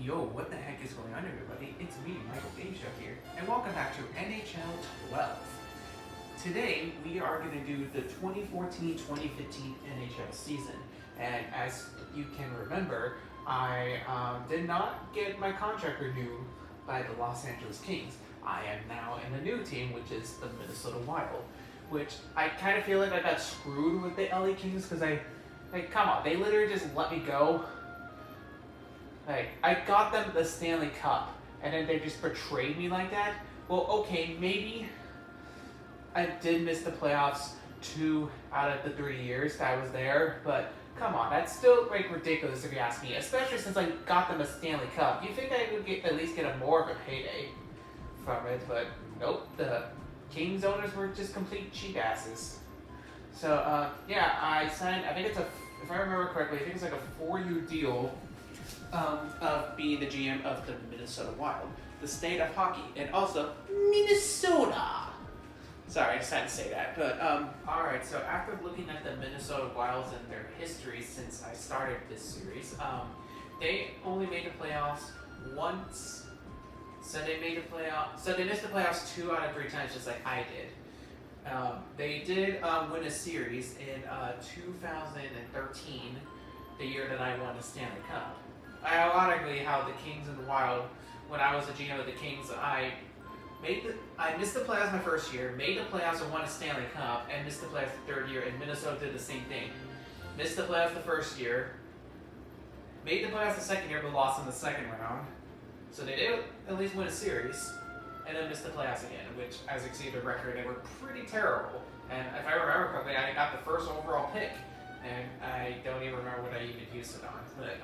Yo, what the heck is going on, everybody? It's me, Michael Asia here, and welcome back to NHL 12. Today, we are going to do the 2014-2015 NHL season, and as you can remember, I did not get my contract renewed by the Los Angeles Kings. I am now in a new team, which is the Minnesota Wild, which I kind of feel like I got screwed with the LA Kings because come on, they literally just let me go. I got them the Stanley Cup, and then they just betrayed me like that. Well, okay, maybe I did miss the playoffs 2 out of the 3 years that I was there, but come on, that's still ridiculous if you ask me, especially since I got them a Stanley Cup. You think I would at least get a more of a payday from it, but nope, the Kings owners were just complete cheap asses. So, yeah, I signed, I think it's if I remember correctly, I think it's like a 4-year deal of being the GM of the Minnesota Wild, the state of hockey, and also Minnesota. Sorry, I just had to say that. But alright, so after looking at the Minnesota Wilds and their history since I started this series, they only made the playoffs once. So they missed the playoffs 2 out of 3 times, just like I did. They did win a series in 2013, the year that I won the Stanley Cup. Ironically, how the Kings and the Wild, when I was the GM of the Kings, I missed the playoffs my first year, made the playoffs and won a Stanley Cup, and missed the playoffs the 3rd year, and Minnesota did the same thing. Missed the playoffs the 1st year, made the playoffs the 2nd year, but lost in the 2nd round. So they did at least win a series, and then missed the playoffs again, which, as you can see the record, they were pretty terrible. And if I remember correctly, I got the 1st overall pick, and I don't even remember what I even used it on. But,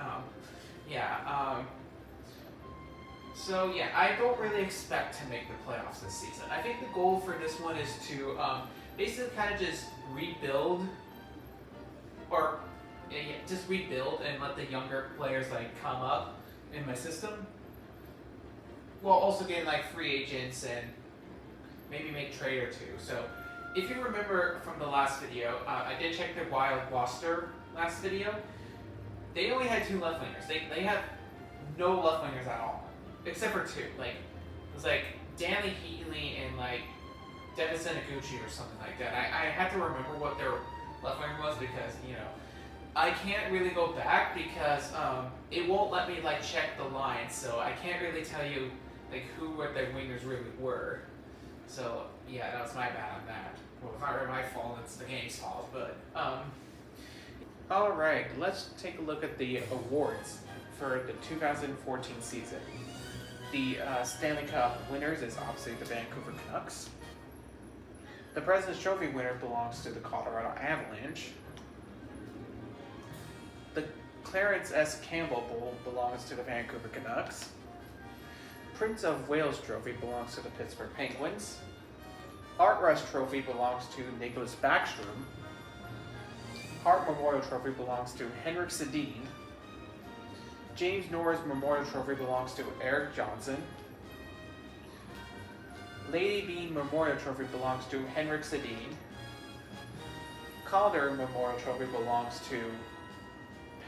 so yeah, I don't really expect to make the playoffs this season. I think the goal for this one is to basically kind of just rebuild, or just rebuild and let the younger players come up in my system, while also getting free agents and maybe make trade or two. So if you remember from the last video, I did check their Wild roster last video. They only had 2 left wingers. They have no left wingers at all, except for 2. It was Danny Heatley and Devin Sanaguchi or something like that. I had to remember what their left winger was because I can't really go back because it won't let me check the lines, so I can't really tell you what their wingers really were. So yeah, that was my bad on that. Well, it's not really my fault. It's the game's fault, but Alright, let's take a look at the awards for the 2014 season. The Stanley Cup winners is obviously the Vancouver Canucks. The President's Trophy winner belongs to the Colorado Avalanche. The Clarence S. Campbell Bowl belongs to the Vancouver Canucks. Prince of Wales Trophy belongs to the Pittsburgh Penguins. Art Rush Trophy belongs to Nicholas Backstrom. Hart Memorial Trophy belongs to Henrik Sedin. James Norris Memorial Trophy belongs to Eric Johnson. Lady Bean Memorial Trophy belongs to Henrik Sedin. Calder Memorial Trophy belongs to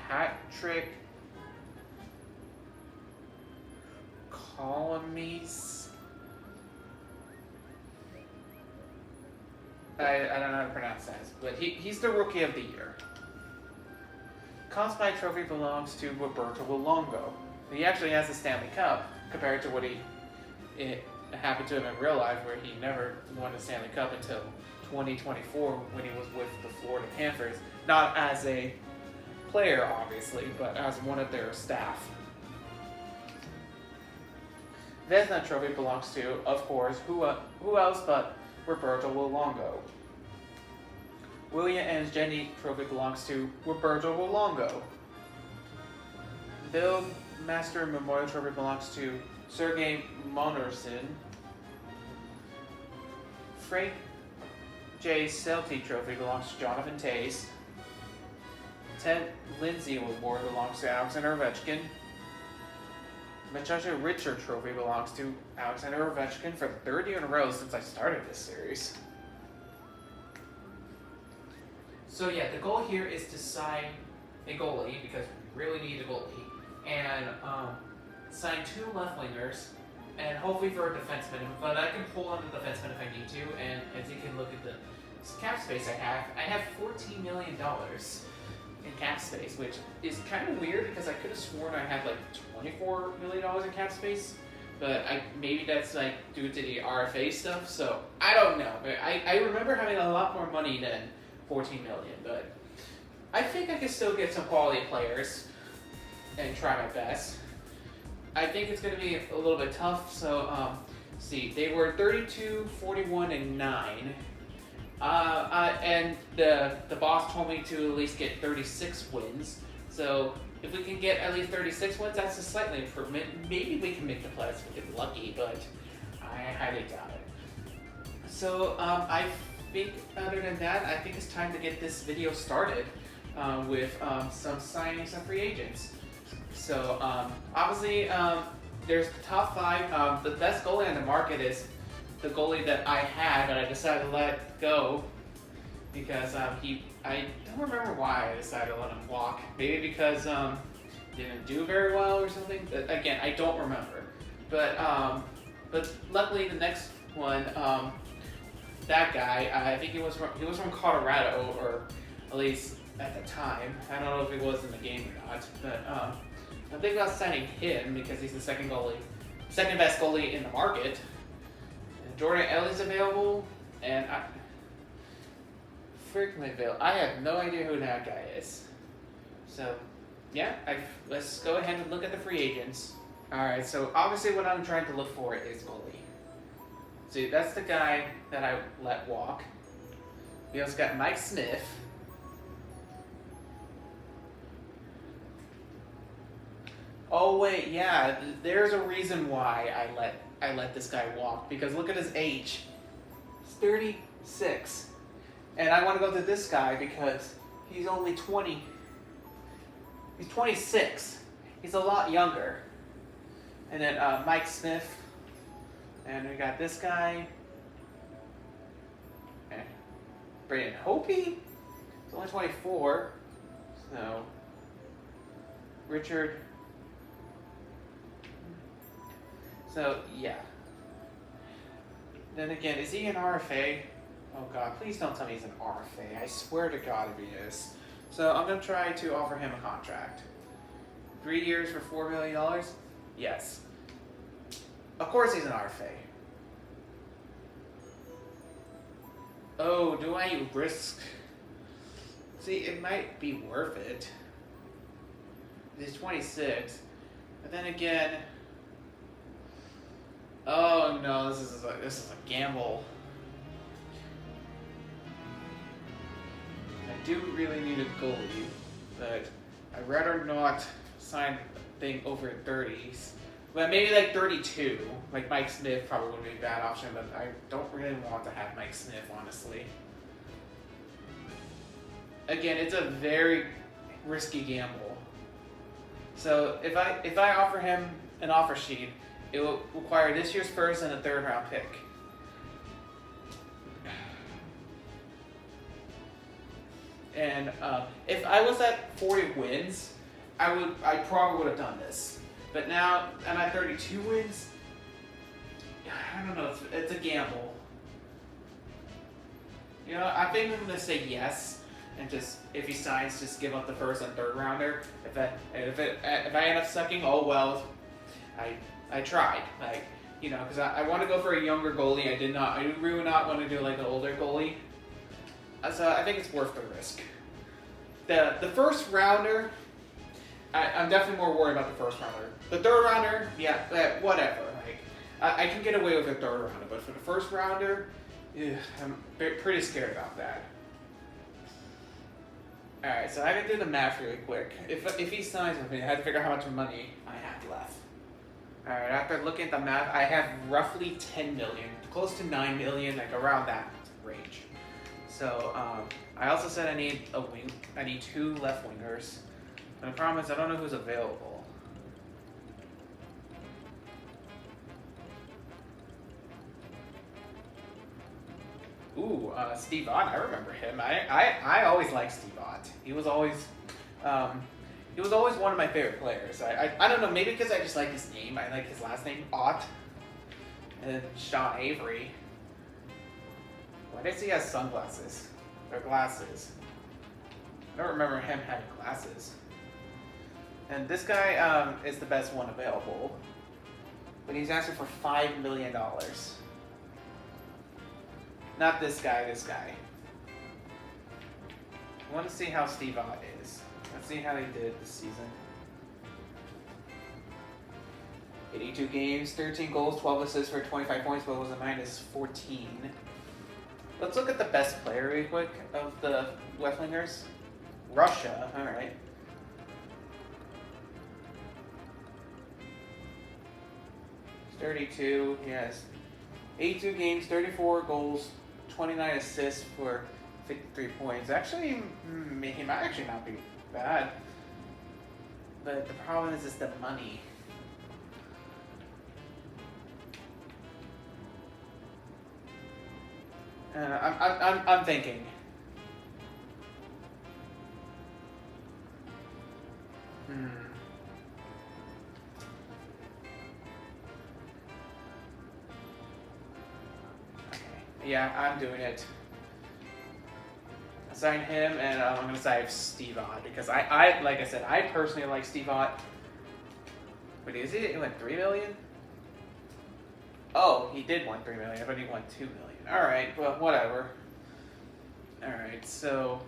Patrick Colomies. I don't know how to pronounce that, but he's the Rookie of the Year. Conn Smythe Trophy belongs to Roberto Luongo. He actually has the Stanley Cup, compared to what it happened to him in real life, where he never won the Stanley Cup until 2024 when he was with the Florida Panthers. Not as a player, obviously, but as one of their staff. Vezina Trophy belongs to, of course, who else but Roberto Luongo. William and Jenny Trophy belongs to Roberto Luongo. Bill Master Memorial Trophy belongs to Sergei Monarsin. Frank J. Celty Trophy belongs to Jonathan Toews. Ted Lindsay Award belongs to Alexander Ovechkin. Machacha Richard Trophy belongs to Alexander Ovechkin for the 3rd year in a row since I started this series. So yeah, the goal here is to sign a goalie because we really need a goalie. And sign 2 left wingers, and hopefully for a defenseman. But I can pull on the defenseman if I need to. And as you can look at the cap space I have $14 million in cap space, which is kind of weird because I could have sworn I had like $24 million in cap space. But maybe that's like due to the RFA stuff, so I don't know. I remember having a lot more money than 14 million, but I think I can still get some quality players and try my best. I think it's going to be a little bit tough, so see, they were 32, 41, and 9. And the boss told me to at least get 36 wins, so if we can get at least 36 wins, that's a slightly improvement. Maybe we can make the playoffs if we get lucky, but I highly doubt it. So I think other than that, I think it's time to get this video started with some signings and free agents. So obviously there's the top 5. The best goalie on the market is the goalie that I had, but I decided to let go because I don't remember why I decided to let him walk. Maybe because he didn't do very well or something. Again, I don't remember. But luckily the next one, that guy, I think he was from Colorado, or at least at the time. I don't know if he was in the game or not. But I'm thinking about signing him because he's the second best goalie in the market. And Jordan Elliott's available, and I have no idea who that guy is. So, yeah, let's go ahead and look at the free agents. Alright, so obviously what I'm trying to look for is goalie. See, that's the guy that I let walk. We also got Mike Smith. Oh wait, yeah, there's a reason why I let this guy walk, because look at his age. He's 36. And I want to go to this guy because he's only 20. He's 26. He's a lot younger. And then Mike Smith. And we got this guy. And Brandon Hope. He's only 24. So, Richard. So, yeah. Then again, is he an RFA? Oh god, please don't tell me he's an RFA. I swear to god if he is. So I'm going to try to offer him a contract. 3 years for $4 million? Yes. Of course he's an RFA. Oh, do I risk? See, it might be worth it. He's 26. But then again... Oh no, this is a gamble. I do really need a goalie, but I'd rather not sign a thing over 30s. But maybe like 32. Like Mike Smith probably would be a bad option, but I don't really want to have Mike Smith, honestly. Again, it's a very risky gamble. So if I offer him an offer sheet, it will require this year's first and a 3rd round pick. And if I was at 40 wins, I probably would have done this. But now I'm at 32 wins. I don't know. It's a gamble. You know, I think I'm gonna say yes, and just if he signs, just give up the 1st and 3rd rounder. If I end up sucking, oh well. I tried, like, you know, because I want to go for a younger goalie. I really not want to do like an older goalie. So I think it's worth the risk. The 1st rounder, I'm definitely more worried about the 1st rounder. The 3rd rounder, yeah, whatever. Like, I can get away with a 3rd rounder, but for the 1st rounder, I'm pretty scared about that. All right, so I can do the math really quick. If he signs with me, I have to figure out how much money I have left. Alright, after looking at the math, I have roughly 10 million, close to 9 million, like around that range. So, I also said I need 2 left wingers. And the problem is I don't know who's available. Ooh, Steve Ott, I remember him. I always liked Steve Ott. He was always, He was always one of my favorite players. I don't know, maybe because I just like his name. I like his last name, Ott. And then Sean Avery. Why does he have sunglasses? Or glasses? I don't remember him having glasses. And this guy is the best one available. But he's asking for $5 million. Not this guy, this guy. I want to see how Steve Ott is. Let's see how he did this season. 82 games, 13 goals, 12 assists for 25 points, but it was a minus 14. Let's look at the best player really quick of the Westlingers. Russia, alright. He's 32, he has 82 games, 34 goals, 29 assists for 53 points. Actually, he might actually not be bad. But the problem is the money. I'm thinking. Okay. Yeah, I'm doing it. Assign him, and I'm gonna sign Steve Ott because I like I said, I personally like Steve Ott. But is he went $3 million? Oh, he did win $3 million, but he won $2 million. All right, well, whatever. All right, so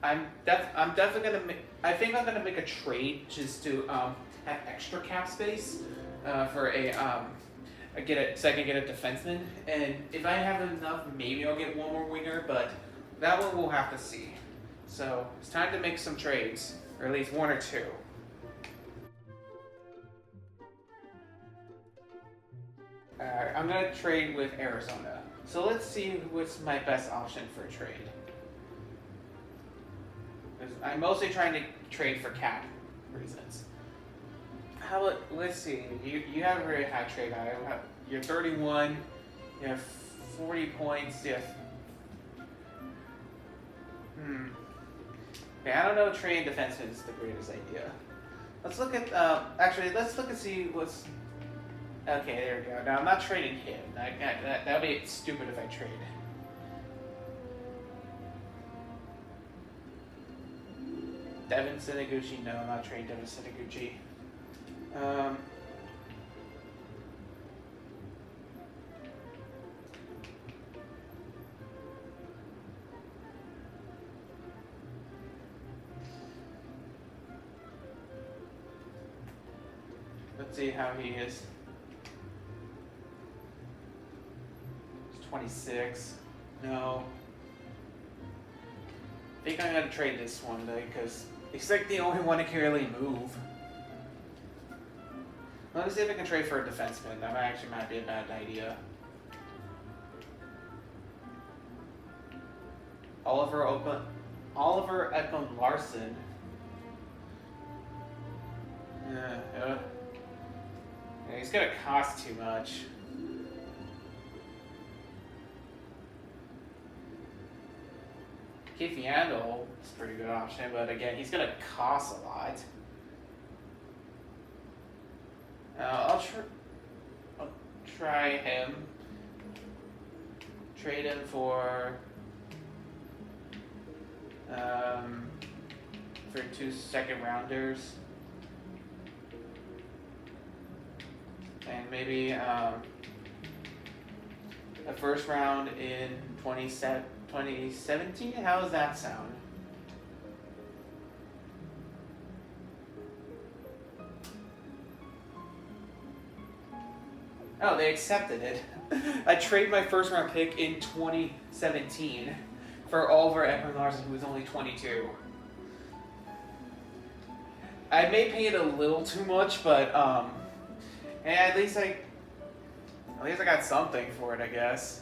I'm definitely gonna make. I think I'm gonna make a trade just to have extra cap space for so I can get a defenseman, and if I have enough, maybe I'll get one more winger, but that one we'll have to see. So it's time to make some trades, or at least one or two. Alright, I'm gonna trade with Arizona. So let's see what's my best option for a trade. I'm mostly trying to trade for cap reasons. How about, let's see, you have a very high trade value. You're 31, you have 40 points, you have... Okay, I don't know if trading defenseman is the greatest idea. Let's look at, actually, let's look and see what's... Okay, there we go. Now, I'm not trading him. That would be stupid if I trade. Devin Sinaguchi. No, I'm not trading Devin Sinaguchi. Let's see how he is. 26. No. I think I'm gonna trade this one though, because he's like the only one that can really move. Let me see if I can trade for a defenseman. That actually might be a bad idea. Oliver Ekman Larson. Yeah, he's gonna cost too much. Keith Yandel is a pretty good option, but again, he's going to cost a lot. I'll try him. Trade him for 2 second rounders. And maybe a first round in 2017? How does that sound? Oh, they accepted it. I traded my first round pick in 2017 for Oliver Ekman Larson, who was only 22. I may pay it a little too much, but and at least I got something for it, I guess.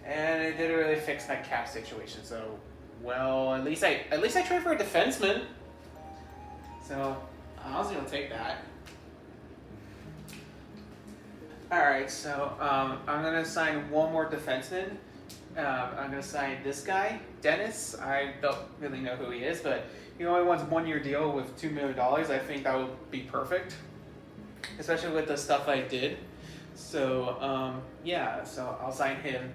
And it didn't really fix my cap situation, so well, at least I tried for a defenseman. So honestly, I'll take that. All right, so I'm gonna sign one more defenseman, I'm gonna sign this guy, Dennis. I don't really know who he is, but he only wants a 1-year deal with $2 million. I think that would be perfect, especially with the stuff I did. So yeah, so I'll sign him,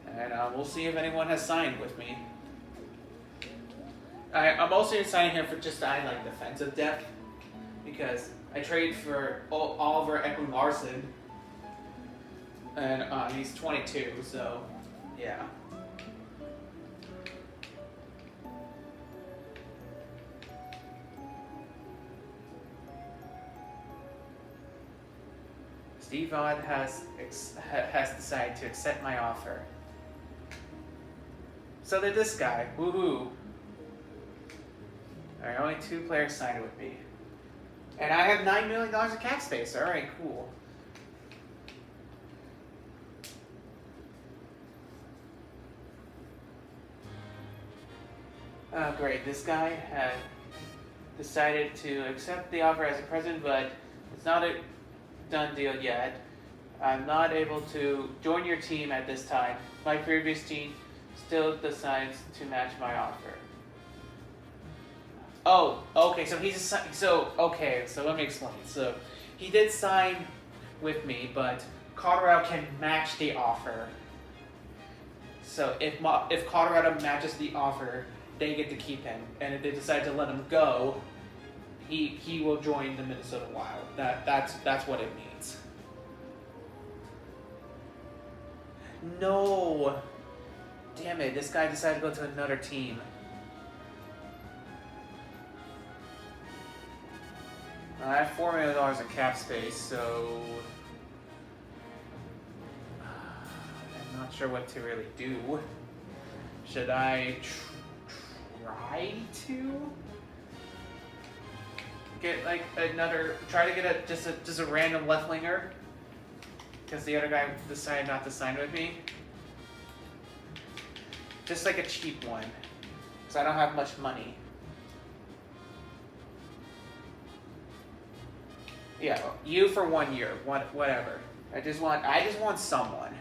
and we'll see if anyone has signed with me. I'm also signing him for just to add like defensive depth, because I traded for Oliver Ekman-Larsson, and he's 22, so yeah. Steve Vaughn has decided to accept my offer. So did this guy. Woohoo! Alright, only 2 players signed with me. And I have $9 million of cap space. Alright, cool. Oh, great. This guy had decided to accept the offer as a president, but it's not a done deal yet. I'm not able to join your team at this time. My previous team still decides to match my offer. Oh, okay. So so let me explain. So he did sign with me, but Colorado can match the offer. So if Colorado matches the offer, they get to keep him, and if they decide to let him go, he will join the Minnesota Wild. That's what it means. No, damn it! This guy decided to go to another team. I have $4 million in cap space, so I'm not sure what to really do. Should I try to get like try to get just a random left winger, because the other guy decided not to sign with me? Just like a cheap one, because I don't have much money. Yeah, you for 1 year, whatever. I just want someone.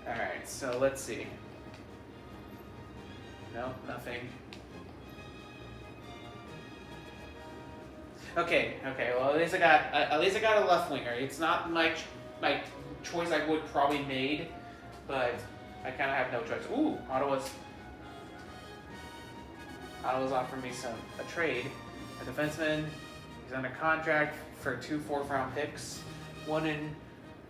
All right, so let's see. No, nothing. Okay. Well, at least I got a left winger. It's not my choice I would probably made, but I kind of have no choice. Ooh, Ottawa's offering me a trade. A defenseman. He's under contract for 2 4th-round picks. Both in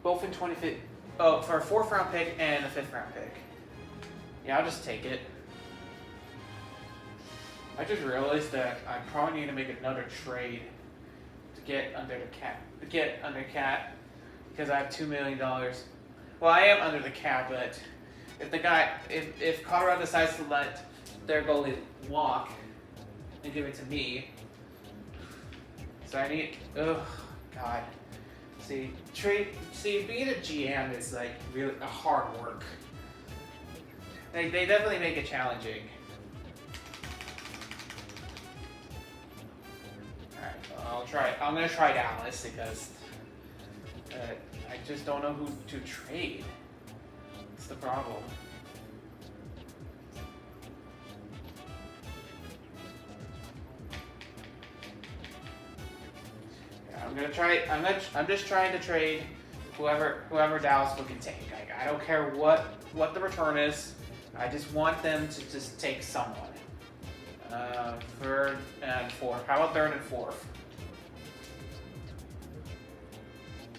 25th. Oh, for a 4th-round pick and a 5th-round pick. Yeah, I'll just take it. I just realized that I probably need to make another trade to get under cap, because I have $2 million. Well, I am under the cap, but if Colorado decides to let their goalie walk and give it to me, so I need. Oh God. See, being a GM is like really a hard work. They definitely make it challenging. Alright, well, I'm gonna try Dallas, because I just don't know who to trade. That's the problem. I'm just trying to trade whoever Dallas can take. I don't care what the return is. I just want them to just take someone. 3rd and 4th. How about 3rd and 4th?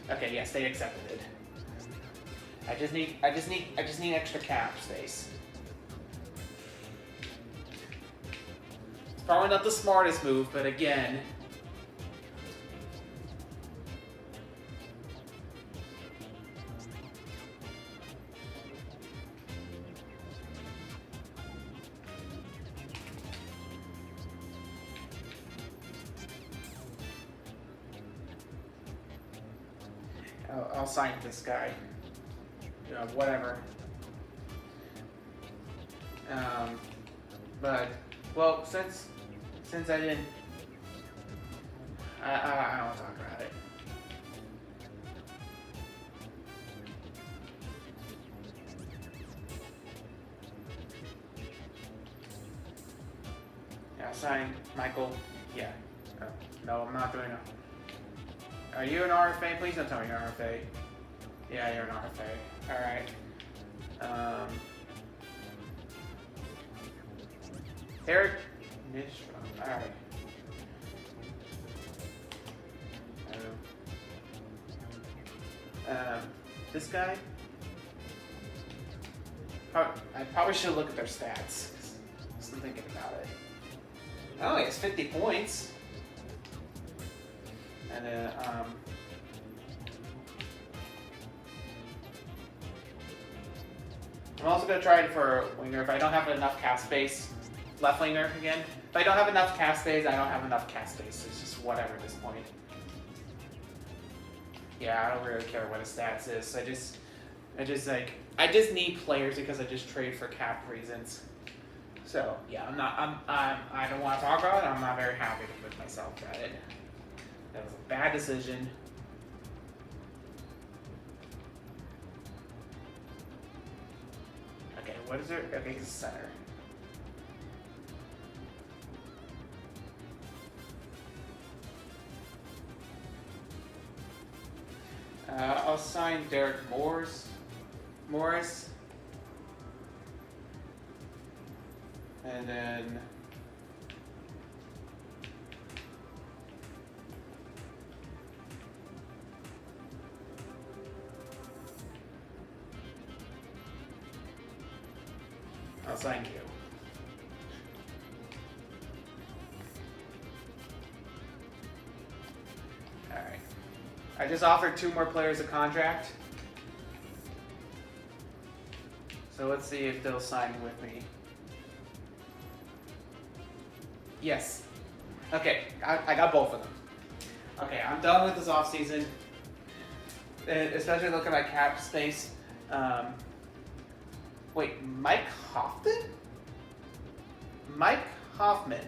Okay, yes, they accepted it. I just need extra cap space. It's probably not the smartest move, but again. I'll sign this guy. Whatever. But well, since I didn't, I don't talk about it. Sign Michael. Yeah. Oh, no, I'm not doing it. Are you an RFA? Please don't tell me you're an RFA. Yeah, you're an RFA. Alright. Eric Nistrom. Alright. This guy? I probably should look at their stats. Just thinking about it. Oh, he has 50 points. And I'm also going to try it for winger if I don't have enough cap space. Left winger again. If I don't have enough cap space, I don't have enough cap space. It's just whatever at this point. Yeah, I don't really care what his stats is. I just need players because I just trade for cap reasons. So yeah, I don't want to talk about it. I'm not very happy with myself at it. That was a bad decision. Okay, what is there? Okay, he's a center. I'll sign Derek Morris. And then I'll sign you. Alright. I just offered 2 more players a contract. So let's see if they'll sign with me. Yes. Okay, I got both of them. Okay, I'm done with this offseason. Especially looking at cap space. Wait, Mike Hoffman? Mike Hoffman.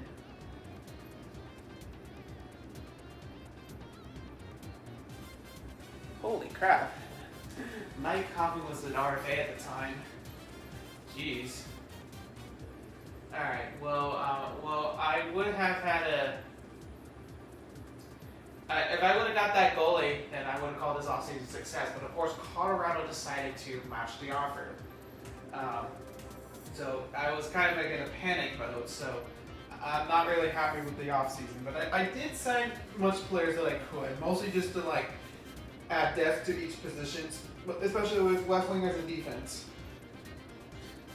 Holy crap. Mike Hoffman was an RFA at the time. Jeez. Alright, well, I would have had if I would have got that goalie, then I would have called this offseason a success. But of course, Colorado decided to match the offer. So I was kind of like in a panic mode. So I'm not really happy with the offseason. But I did sign much players that I could, mostly just to like add depth to each position, especially with left wingers and defense.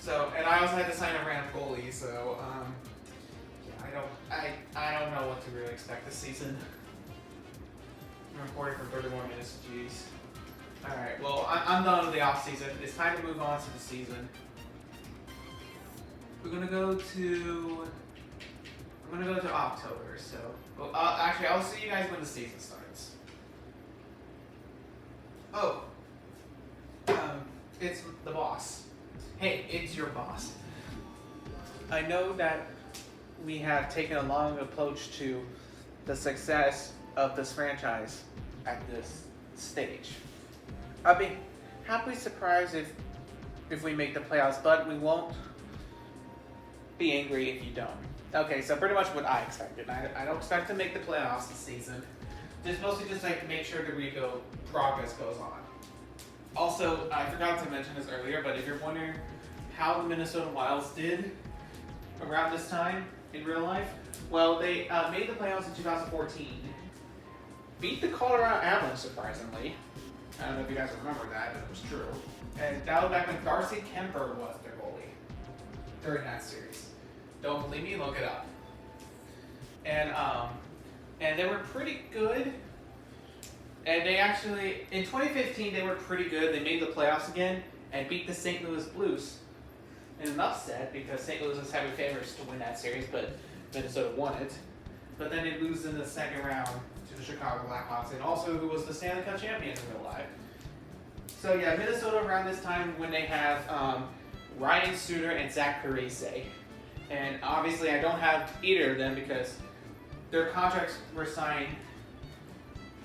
So, and I also had to sign a random goalie. So yeah, I don't know what to really expect this season. I'm recording for 31 minutes, jeez. Alright, well, I'm done with the off-season. It's time to move on to the season. I'm gonna go to October, so... Well, actually, I'll see you guys when the season starts. Oh. It's the boss. Hey, it's your boss. I know that we have taken a long approach to the success of this franchise at this stage. I'll be happily surprised if we make the playoffs, but we won't be angry if you don't. Okay, so pretty much what I expected. I don't expect to make the playoffs this season. Just mostly just like make sure the progress goes on. Also, I forgot to mention this earlier, but if you're wondering how the Minnesota Wilds did around this time in real life, well, they made the playoffs in 2014. Beat the Colorado Avalanche, surprisingly. I don't know if you guys remember that, but it was true. And that was back when Darcy Kemper was their goalie during that series. Don't believe me? Look it up. And they were pretty good. And they actually, in 2015, they were pretty good. They made the playoffs again and beat the St. Louis Blues in an upset because St. Louis was heavy favorites to win that series, but Minnesota won it. But then they lose in the second round to the Chicago Blackhawks, and also who was the Stanley Cup champion in real life. So yeah, Minnesota around this time when they have Ryan Suter and Zach Parise. And obviously I don't have either of them because their contracts were signed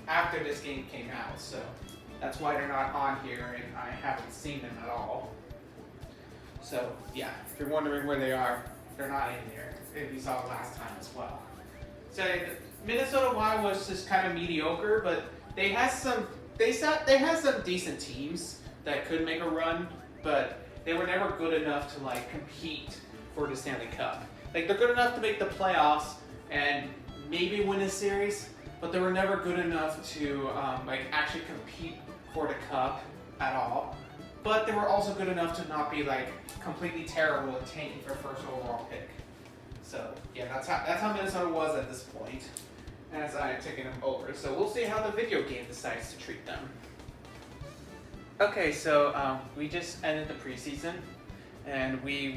after this game came out. So that's why they're not on here and I haven't seen them at all. So yeah, if you're wondering where they are, They're not in there. If you saw last time as well. So Minnesota Wild was just kind of mediocre, but they had some decent teams that could make a run, but they were never good enough to like compete for the Stanley Cup. Like they're good enough to make the playoffs and maybe win a series, but they were never good enough to like actually compete for the cup at all. But they were also good enough to not be like completely terrible and tanking for first overall pick. So yeah, that's how Minnesota was at this point as I'm taking them over. So we'll see how the video game decides to treat them. Okay, so we just ended the preseason, and we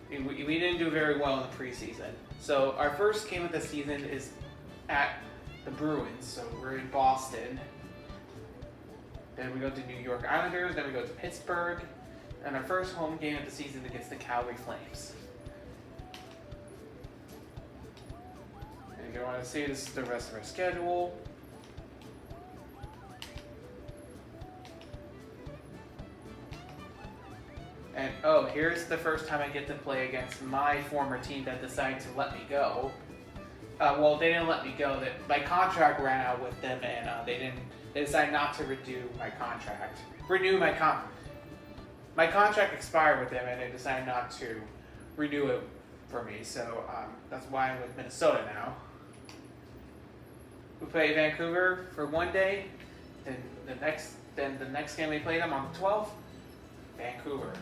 didn't do very well in the preseason. So our first game of the season is at the Bruins. So we're in Boston. Then we go to New York Islanders. Then we go to Pittsburgh. And our first home game of the season against the Calgary Flames. And you want to see this is the rest of our schedule. And oh, here's the first time I get to play against my former team that decided to let me go. Well, they didn't let me go. My contract ran out with them, and they decided not to renew my contract. My contract expired with them, and they decided not to renew it for me. So that's why I'm with Minnesota now. We play Vancouver for one day, then the next game we play them on the 12th, Vancouver.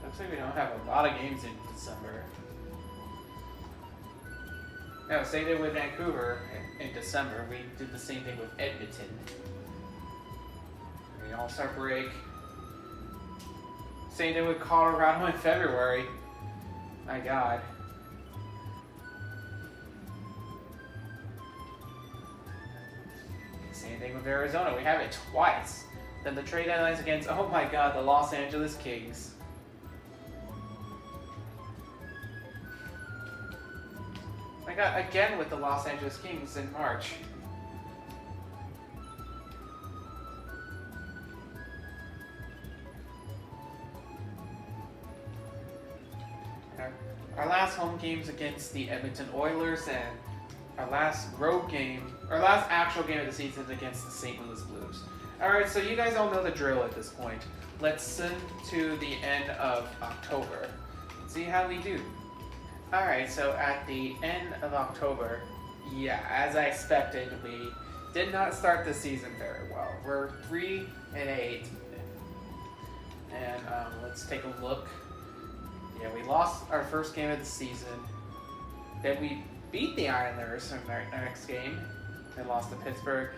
Looks like we don't have a lot of games in December. No, same thing with Vancouver in December. We did the same thing with Edmonton. The All-Star break. Same thing with Colorado in February. My God. Same thing with Arizona. We have it twice. Then the trade deadlines against, oh my God, the Los Angeles Kings. I got again with the Los Angeles Kings in March. Our last home games against the Edmonton Oilers, and our last actual game of the season is against the St. Louis Blues. Alright, so you guys all know the drill at this point. Let's send to the end of October. See how we do. Alright, so at the end of October, yeah, as I expected, we did not start the season very well. We're 3-8. And let's take a look. Yeah, we lost our first game of the season. Then we beat the Islanders in our next game. Then lost to Pittsburgh.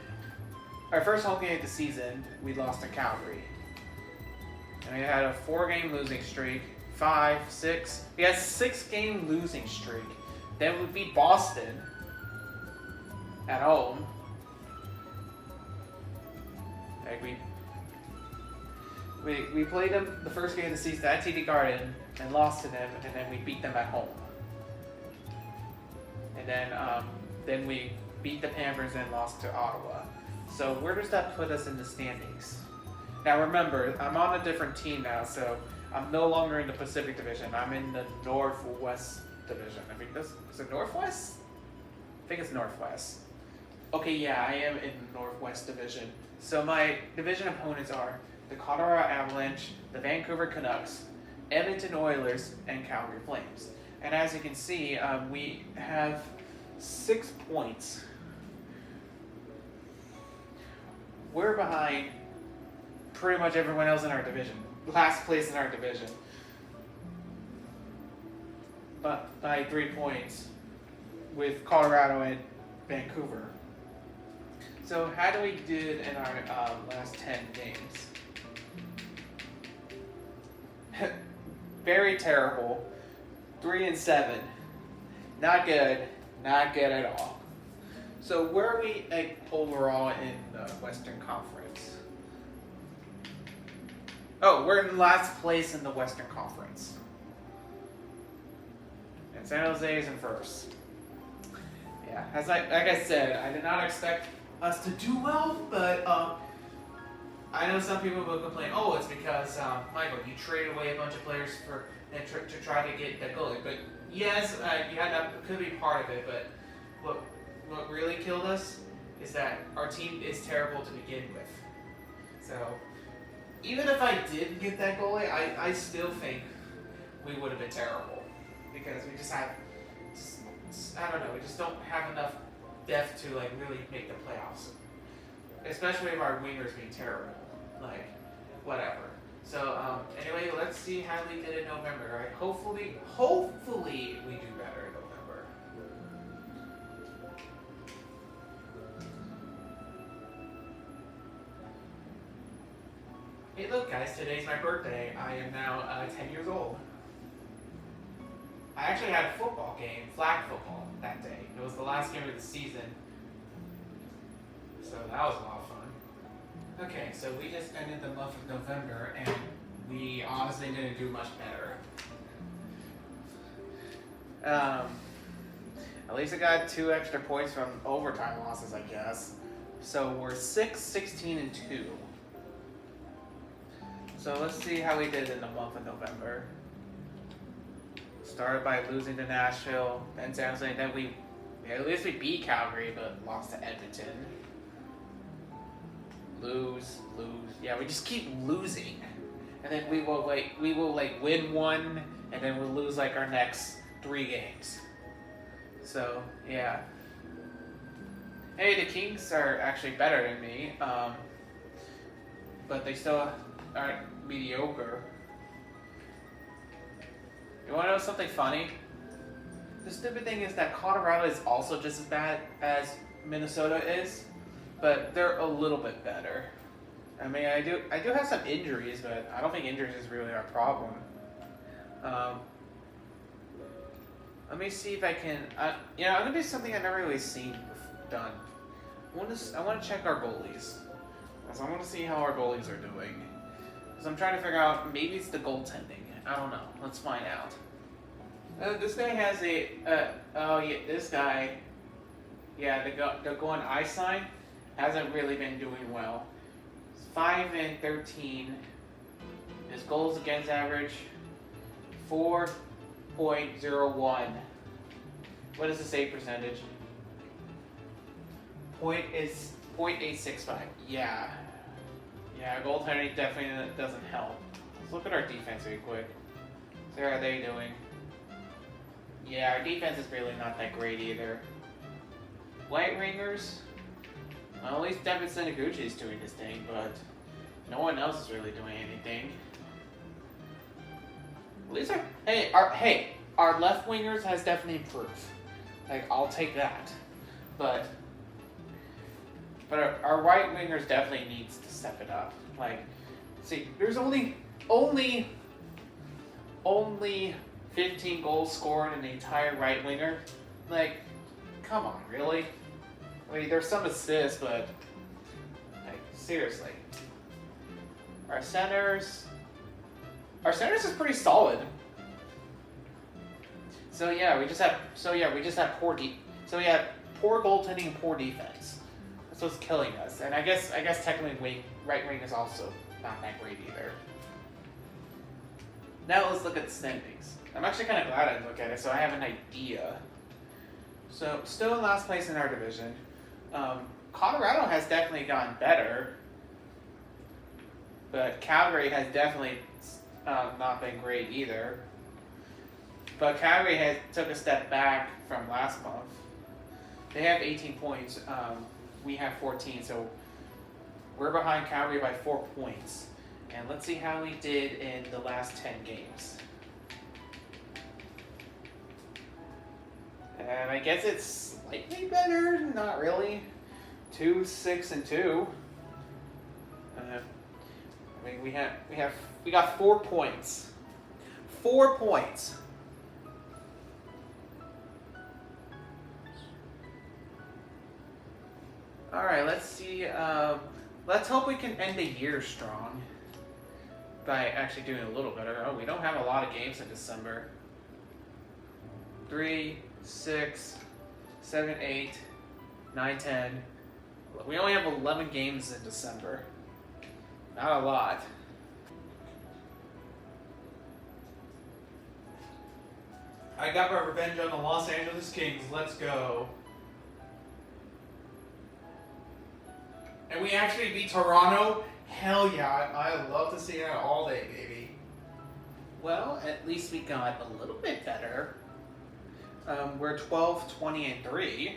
Our first home game of the season, we lost to Calgary. And we had a 4-game losing streak. 5, 6. We had a 6-game losing streak. Then we beat Boston at home. Like we played them the first game of the season at TD Garden and lost to them, and then we beat them at home. And then we beat the Panthers and lost to Ottawa. So where does that put us in the standings? Now remember, I'm on a different team now, so I'm no longer in the Pacific Division. I'm in the Northwest Division. I think is it Northwest? I think it's Northwest. Okay, yeah, I am in the Northwest Division. So my division opponents are the Colorado Avalanche, the Vancouver Canucks, Edmonton Oilers, and Calgary Flames. And as you can see, we have 6 points. We're behind pretty much everyone else in our division. Last place in our division. But by 3 points with Colorado and Vancouver. So how do we do in our last 10 games? Very terrible. 3-7. Not good. Not good at all. So where are we overall in the Western Conference? Oh, we're in last place in the Western Conference. And San Jose is in first. Yeah, like I said, I did not expect us to do well, but I know some people will complain, oh, it's because, Michael, you traded away a bunch of players to try to get that goalie. But yes, that could be part of it, but what really killed us is that our team is terrible to begin with. So, even if I did get that goalie, I still think we would have been terrible. Because we just have, I don't know, we just don't have enough depth to like really make the playoffs. Especially if our wingers being terrible. Like, whatever. So, anyway, let's see how we did in November, right? Hopefully we do better in November. Hey, look, guys, today's my birthday. I am now 10 years old. I actually had a football game, flag football, that day. It was the last game of the season. So that was a lot of fun. Okay, so we just ended the month of November, and we honestly didn't do much better. At least I got 2 extra points from overtime losses, I guess. So we're 6, 16, and 2. So let's see how we did in the month of November. Started by losing to Nashville, then San Jose, then at least we beat Calgary, but lost to Edmonton. Lose. Yeah, we just keep losing, and then we will win one, and then we'll lose like our next 3 games. So yeah. Hey, the Kings are actually better than me, but they still aren't mediocre. You want to know something funny? The stupid thing is that Colorado is also just as bad as Minnesota is, but they're a little bit better. I mean, I do have some injuries, but I don't think injuries is really our problem. Let me see if I can. I'm gonna do something I've never really seen done. I want to check our goalies. So I want to see how our goalies are doing. Because I'm trying to figure out, maybe it's the goaltending. I don't know. Let's find out. This guy has this guy, the going ice sign hasn't really been doing well. 5 and 13. His goals against average 4.01. What is the save percentage? .865. Yeah, goaltending definitely doesn't help. Let's look at our defense real quick. So how are they doing? Yeah, our defense is really not that great either. White Ringers, well, at least Devin Sinaguchi is doing his thing, but no one else is really doing anything. At least our left wingers has definitely improved. Like, I'll take that. But our right wingers definitely needs to step it up. Like, see, there's only 15 goals scored in the entire right winger. Like, come on, really? I mean, there's some assists, but like, seriously. Our centers is pretty solid. So we just have poor goaltending and poor defense. That's what's killing us. And I guess technically right wing is also not that great either. Now let's look at the standings. I'm actually kind of glad I look at it, so I have an idea. So still in last place in our division. Colorado has definitely gotten better, but Calgary has definitely not been great either. But Calgary took a step back from last month. They have 18 points. We have 14, so we're behind Calgary by 4 points. And let's see how we did in the last 10 games. And I guess it's slightly better, not really. 2, 6, and 2. I mean, we got 4 points. 4 points. All right, let's see. Let's hope we can end the year strong by actually doing a little better. Oh, we don't have a lot of games in December. 3, 6, 7, 8, 9, 10, We only have 11 games in December. Not a lot. I got my revenge on the Los Angeles Kings. Let's go. And we actually beat Toronto. Hell yeah. I love to see that all day, baby. Well, at least we got a little bit better. We're 12, 20, and 3.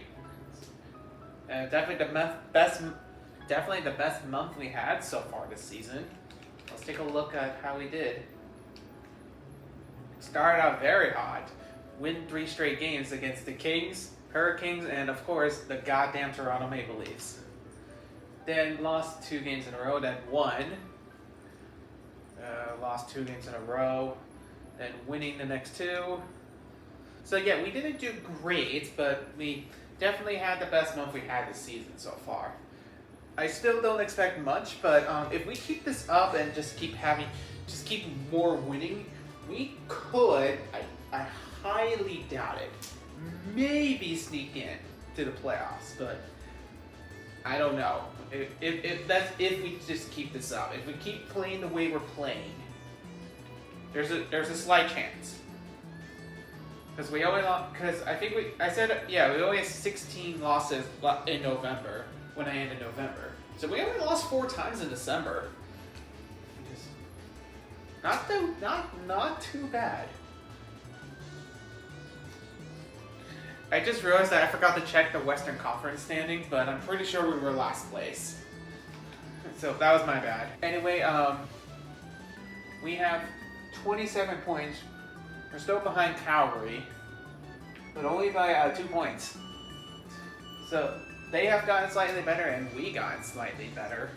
Definitely the best month we had so far this season. Let's take a look at how we did. Started out very hot. Win 3 straight games against the Kings, Hurricanes, and of course the goddamn Toronto Maple Leafs. Then lost 2 games in a row, then won. Lost 2 games in a row, then winning the next 2. So yeah, we didn't do great, but we definitely had the best month we had this season so far. I still don't expect much, but if we keep this up and just keep more winning, we could, I highly doubt it, maybe sneak in to the playoffs, but I don't know. If we just keep this up, if we keep playing the way we're playing, there's a slight chance. Because we only lost, we only had 16 losses in November when I ended November. So we only lost 4 times in December. Not too bad. I just realized that I forgot to check the Western Conference standings, but I'm pretty sure we were last place. So that was my bad. Anyway, we have 27 points. We're still behind Calgary, but only by 2 points. So they have gotten slightly better, and we gotten slightly better.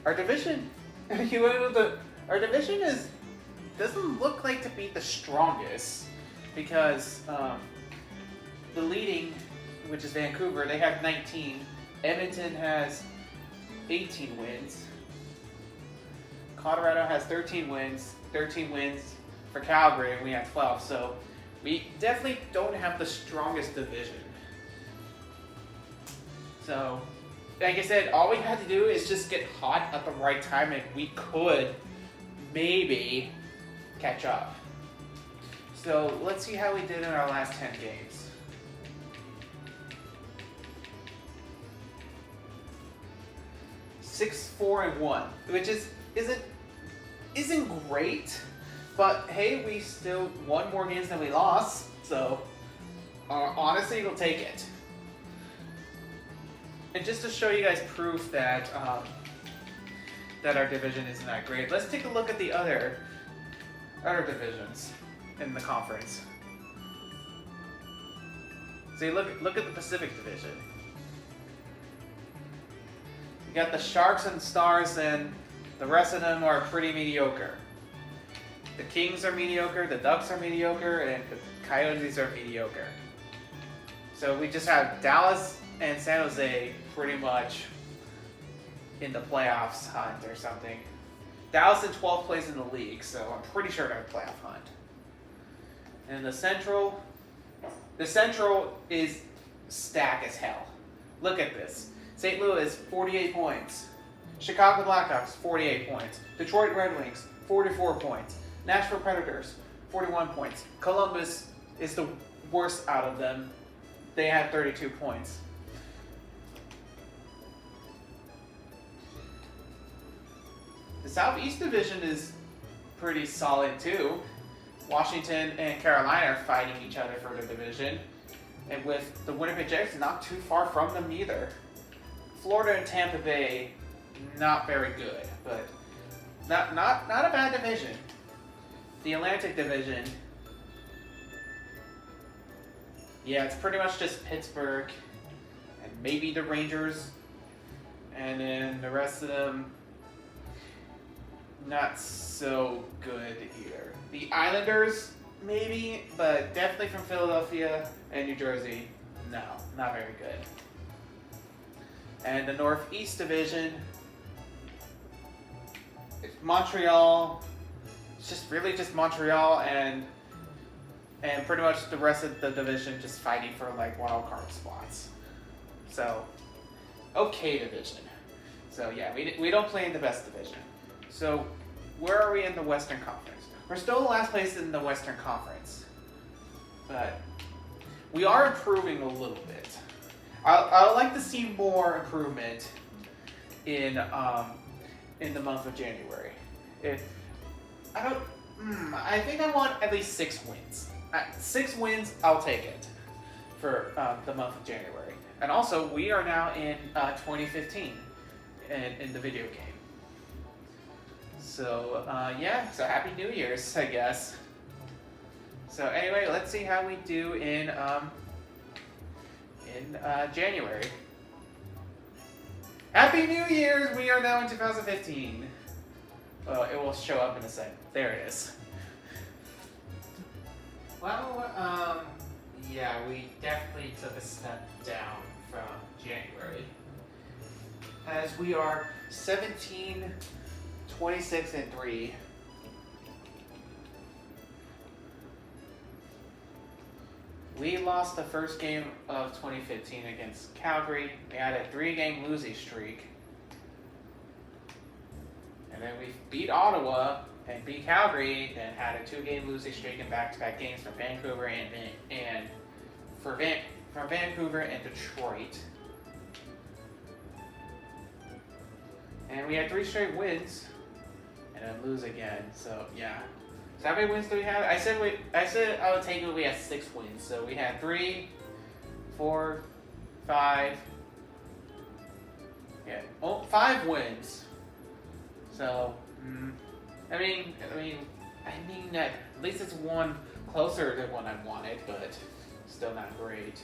Our division, our division doesn't look like to be the strongest because the leading, which is Vancouver, they have 19. Edmonton has 18 wins. Colorado has 13 wins. 13 wins for Calgary, and we have 12. So we definitely don't have the strongest division. So, like I said, all we had to do is just get hot at the right time, and we could maybe catch up. So let's see how we did in our last 10 games. 6-4-1, which isn't great, but hey, we still won more games than we lost. So honestly, we'll take it. And just to show you guys proof that that our division isn't that great, let's take a look at the other divisions in the conference. So you look at the Pacific Division. You got the Sharks and Stars, and the rest of them are pretty mediocre. The Kings are mediocre, the Ducks are mediocre, and the Coyotes are mediocre. So we just have Dallas and San Jose pretty much in the playoffs hunt or something. Dallas in 12th place in the league, so I'm pretty sure they're in the playoff hunt. And the Central is stacked as hell. Look at this. St. Louis, 48 points. Chicago Blackhawks, 48 points. Detroit Red Wings, 44 points. Nashville Predators, 41 points. Columbus is the worst out of them. They have 32 points. The Southeast Division is pretty solid too. Washington and Carolina are fighting each other for the division. And with the Winnipeg Jets not too far from them either. Florida and Tampa Bay, not very good, but not a bad division. The Atlantic Division, yeah, it's pretty much just Pittsburgh and maybe the Rangers, and then the rest of them, not so good either. The Islanders, maybe, but definitely from Philadelphia and New Jersey, no, not very good. And the Northeast Division, it's Montreal. It's just Montreal and pretty much the rest of the division just fighting for like wild card spots. So okay division. So yeah, we don't play in the best division. So where are we in the Western Conference? We're still in last place in the Western Conference, but we are improving a little bit. I would like to see more improvement in the month of January. I think I want at least 6 wins. 6 wins, I'll take it for the month of January. And also, we are now in 2015 in the video game. So yeah, so Happy New Year's, I guess. So anyway, let's see how we do in January. Happy New Year's! We are now in 2015. Well, it will show up in a second. There it is. Well, yeah, we definitely took a step down from January. As we are 17, 26, and 3. We lost the first game of 2015 against Calgary. We had a 3-game losing streak. And then we beat Ottawa and beat Calgary and had a 2-game losing streak in back-to-back games from Vancouver from Vancouver and Detroit. And we had 3 straight wins and then lose again. So yeah. So how many wins do we have? I said I would take it. We had 6 wins. So we had 3, 4, 5. Yeah, 5 wins. So I mean, at least it's one closer than what I wanted, but still not great.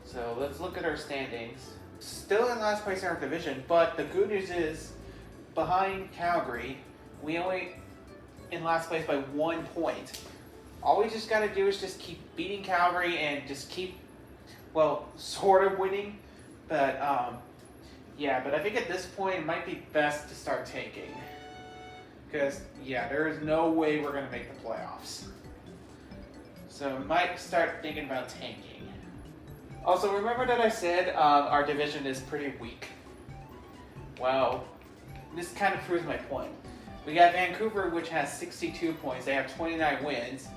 So let's look at our standings. Still in last place in our division, but the good news is, behind Calgary, we only in last place by 1 point. All we just got to do is just keep beating Calgary and just keep, well, sort of winning. But yeah, but I think at this point it might be best to start tanking. Because, yeah, there is no way we're going to make the playoffs. So might start thinking about tanking. Also, remember that I said our division is pretty weak? Well, this kind of proves my point. We got Vancouver, which has 62 points. They have 29 wins.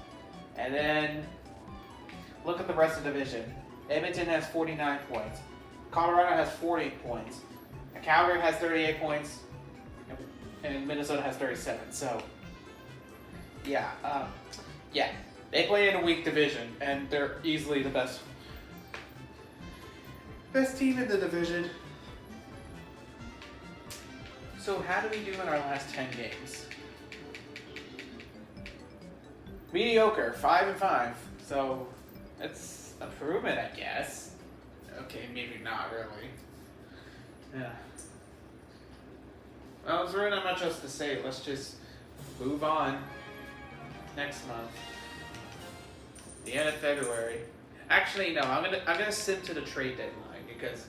And then, look at the rest of the division. Edmonton has 49 points. Colorado has 40 points. And Calgary has 38 points. And Minnesota has 37. So, yeah. Yeah. They play in a weak division. And they're easily the best team in the division. So how do we do in our last 10 games? Mediocre, 5-5. So it's improvement, I guess. Okay, maybe not really. Yeah. Well, there's really not much else to say. Let's just move on. Next month, the end of February. Actually, no. I'm gonna sim to the trade deadline because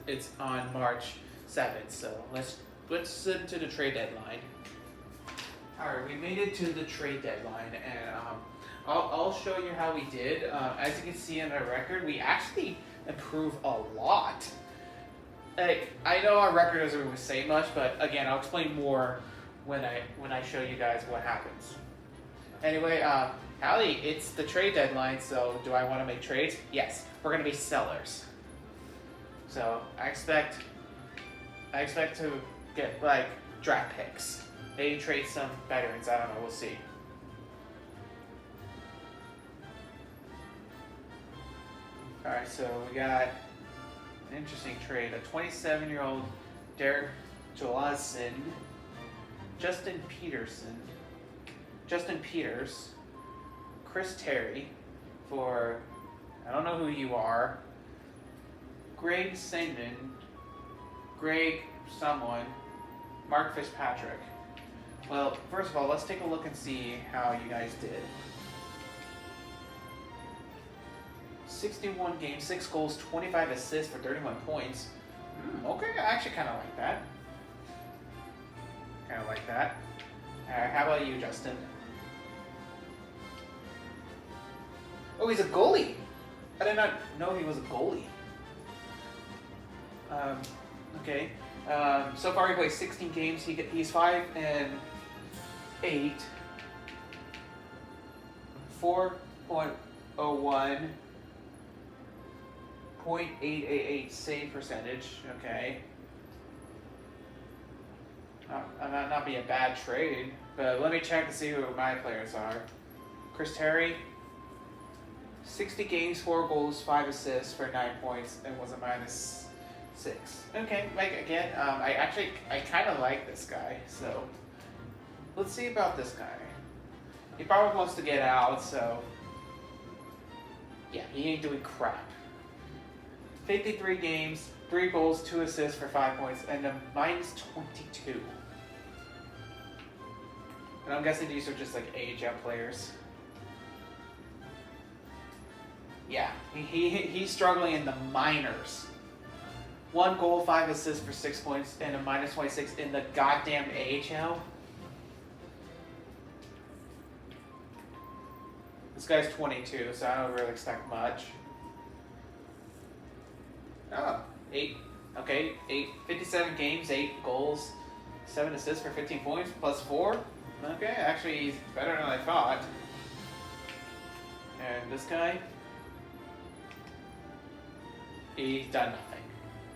it's on March 7th. So let's sim to the trade deadline. All right, we made it to the trade deadline, and I'll show you how we did. As you can see in our record, we actually improved a lot. I know our record doesn't really say much, but again, I'll explain more when I show you guys what happens. Anyway, Hallie, it's the trade deadline, so do I want to make trades? Yes, we're going to be sellers. So I expect to get like draft picks. Maybe trade some veterans. I don't know. We'll see. All right, so we got an interesting trade: a 27-year-old Derek Jolazin, Justin Peters, Chris Terry for, I don't know who you are, Greg Sandman, Greg someone, Mark Fitzpatrick. Well, first of all, let's take a look and see how you guys did. 61 games, 6 goals, 25 assists for 31 points. Okay, I actually kind of like that. How about you, Justin? Oh, he's a goalie. I did not know he was a goalie. Okay. So far he played 16 games. He's 5-8, 4.01, 0.888 save percentage. Okay. Not be a bad trade, but let me check to see who my players are. Chris Terry, 60 games, 4 goals, 5 assists for 9 points, and was a -6. Okay, like again, I kind of like this guy, so let's see about this guy. He probably wants to get out, so yeah, he ain't doing crap. 53 games, 3 goals, 2 assists for 5 points, and a -22. And I'm guessing these are just like AHL players. Yeah, he's struggling in the minors. 1 goal, 5 assists for 6 points, and a -26 in the goddamn AHL. This guy's 22, so I don't really expect much. Oh, 57 games, 8 goals, 7 assists for 15 points, +4. Okay, actually he's better than I thought. And this guy, he's done nothing.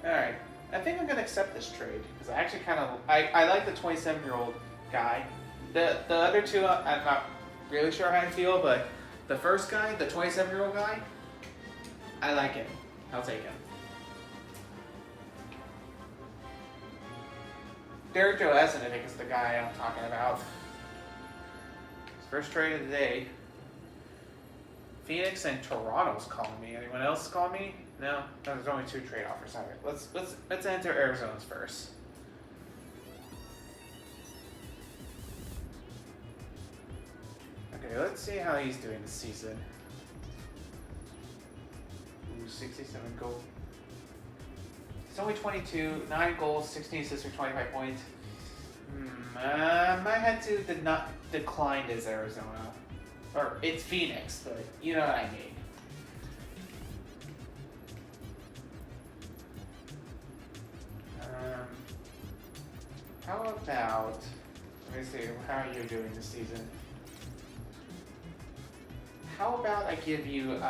Alright, I think I'm going to accept this trade, because I actually I like the 27-year-old guy. The other two, I'm not really sure how I feel, but the first guy, the 27-year-old guy, I like him. I'll take him. Derek Johansson, I think, is the guy I'm talking about. His first trade of the day. Phoenix and Toronto's calling me. Anyone else call me? No, there's only 2 trade offers. All right, let's enter Arizona's first. Okay, let's see how he's doing this season. Ooh, 67 goals. He's only 22, 9 goals, 16 assists for 25 points. Might have to not decline as Arizona. Or it's Phoenix, but you know what I mean. How about, let me see, how are you doing this season? How about I give you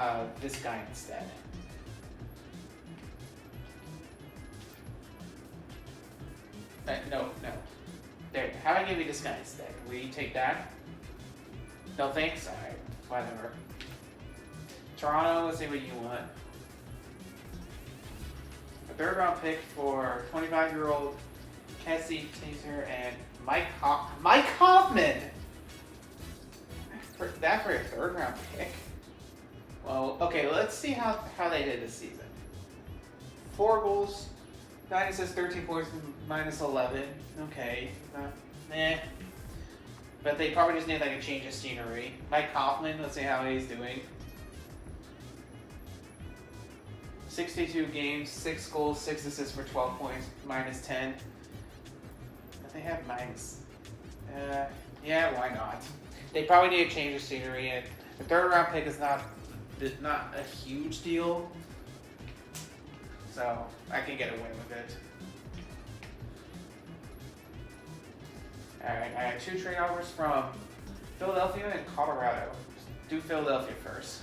this guy instead? No. There, how about I give you this guy instead? Will you take that? No thanks? Alright, whatever. Toronto, let's see what you want. A 3rd round pick for 25-year-old Cassie Taser and Mike Hoffman! For a 3rd round pick? Well, okay, let's see how they did this season. 4 goals, 9 assists, 13 points, -11. Okay. But they probably just need like a change of scenery. Mike Hoffman, let's see how he's doing. 62 games, 6 goals, 6 assists for 12 points, -10. But they have minus. Yeah, why not? They probably need a change of scenery, and the 3rd round pick is not a huge deal. So I can get away with it. Alright, I have 2 trade offers from Philadelphia and Colorado. Let's do Philadelphia first.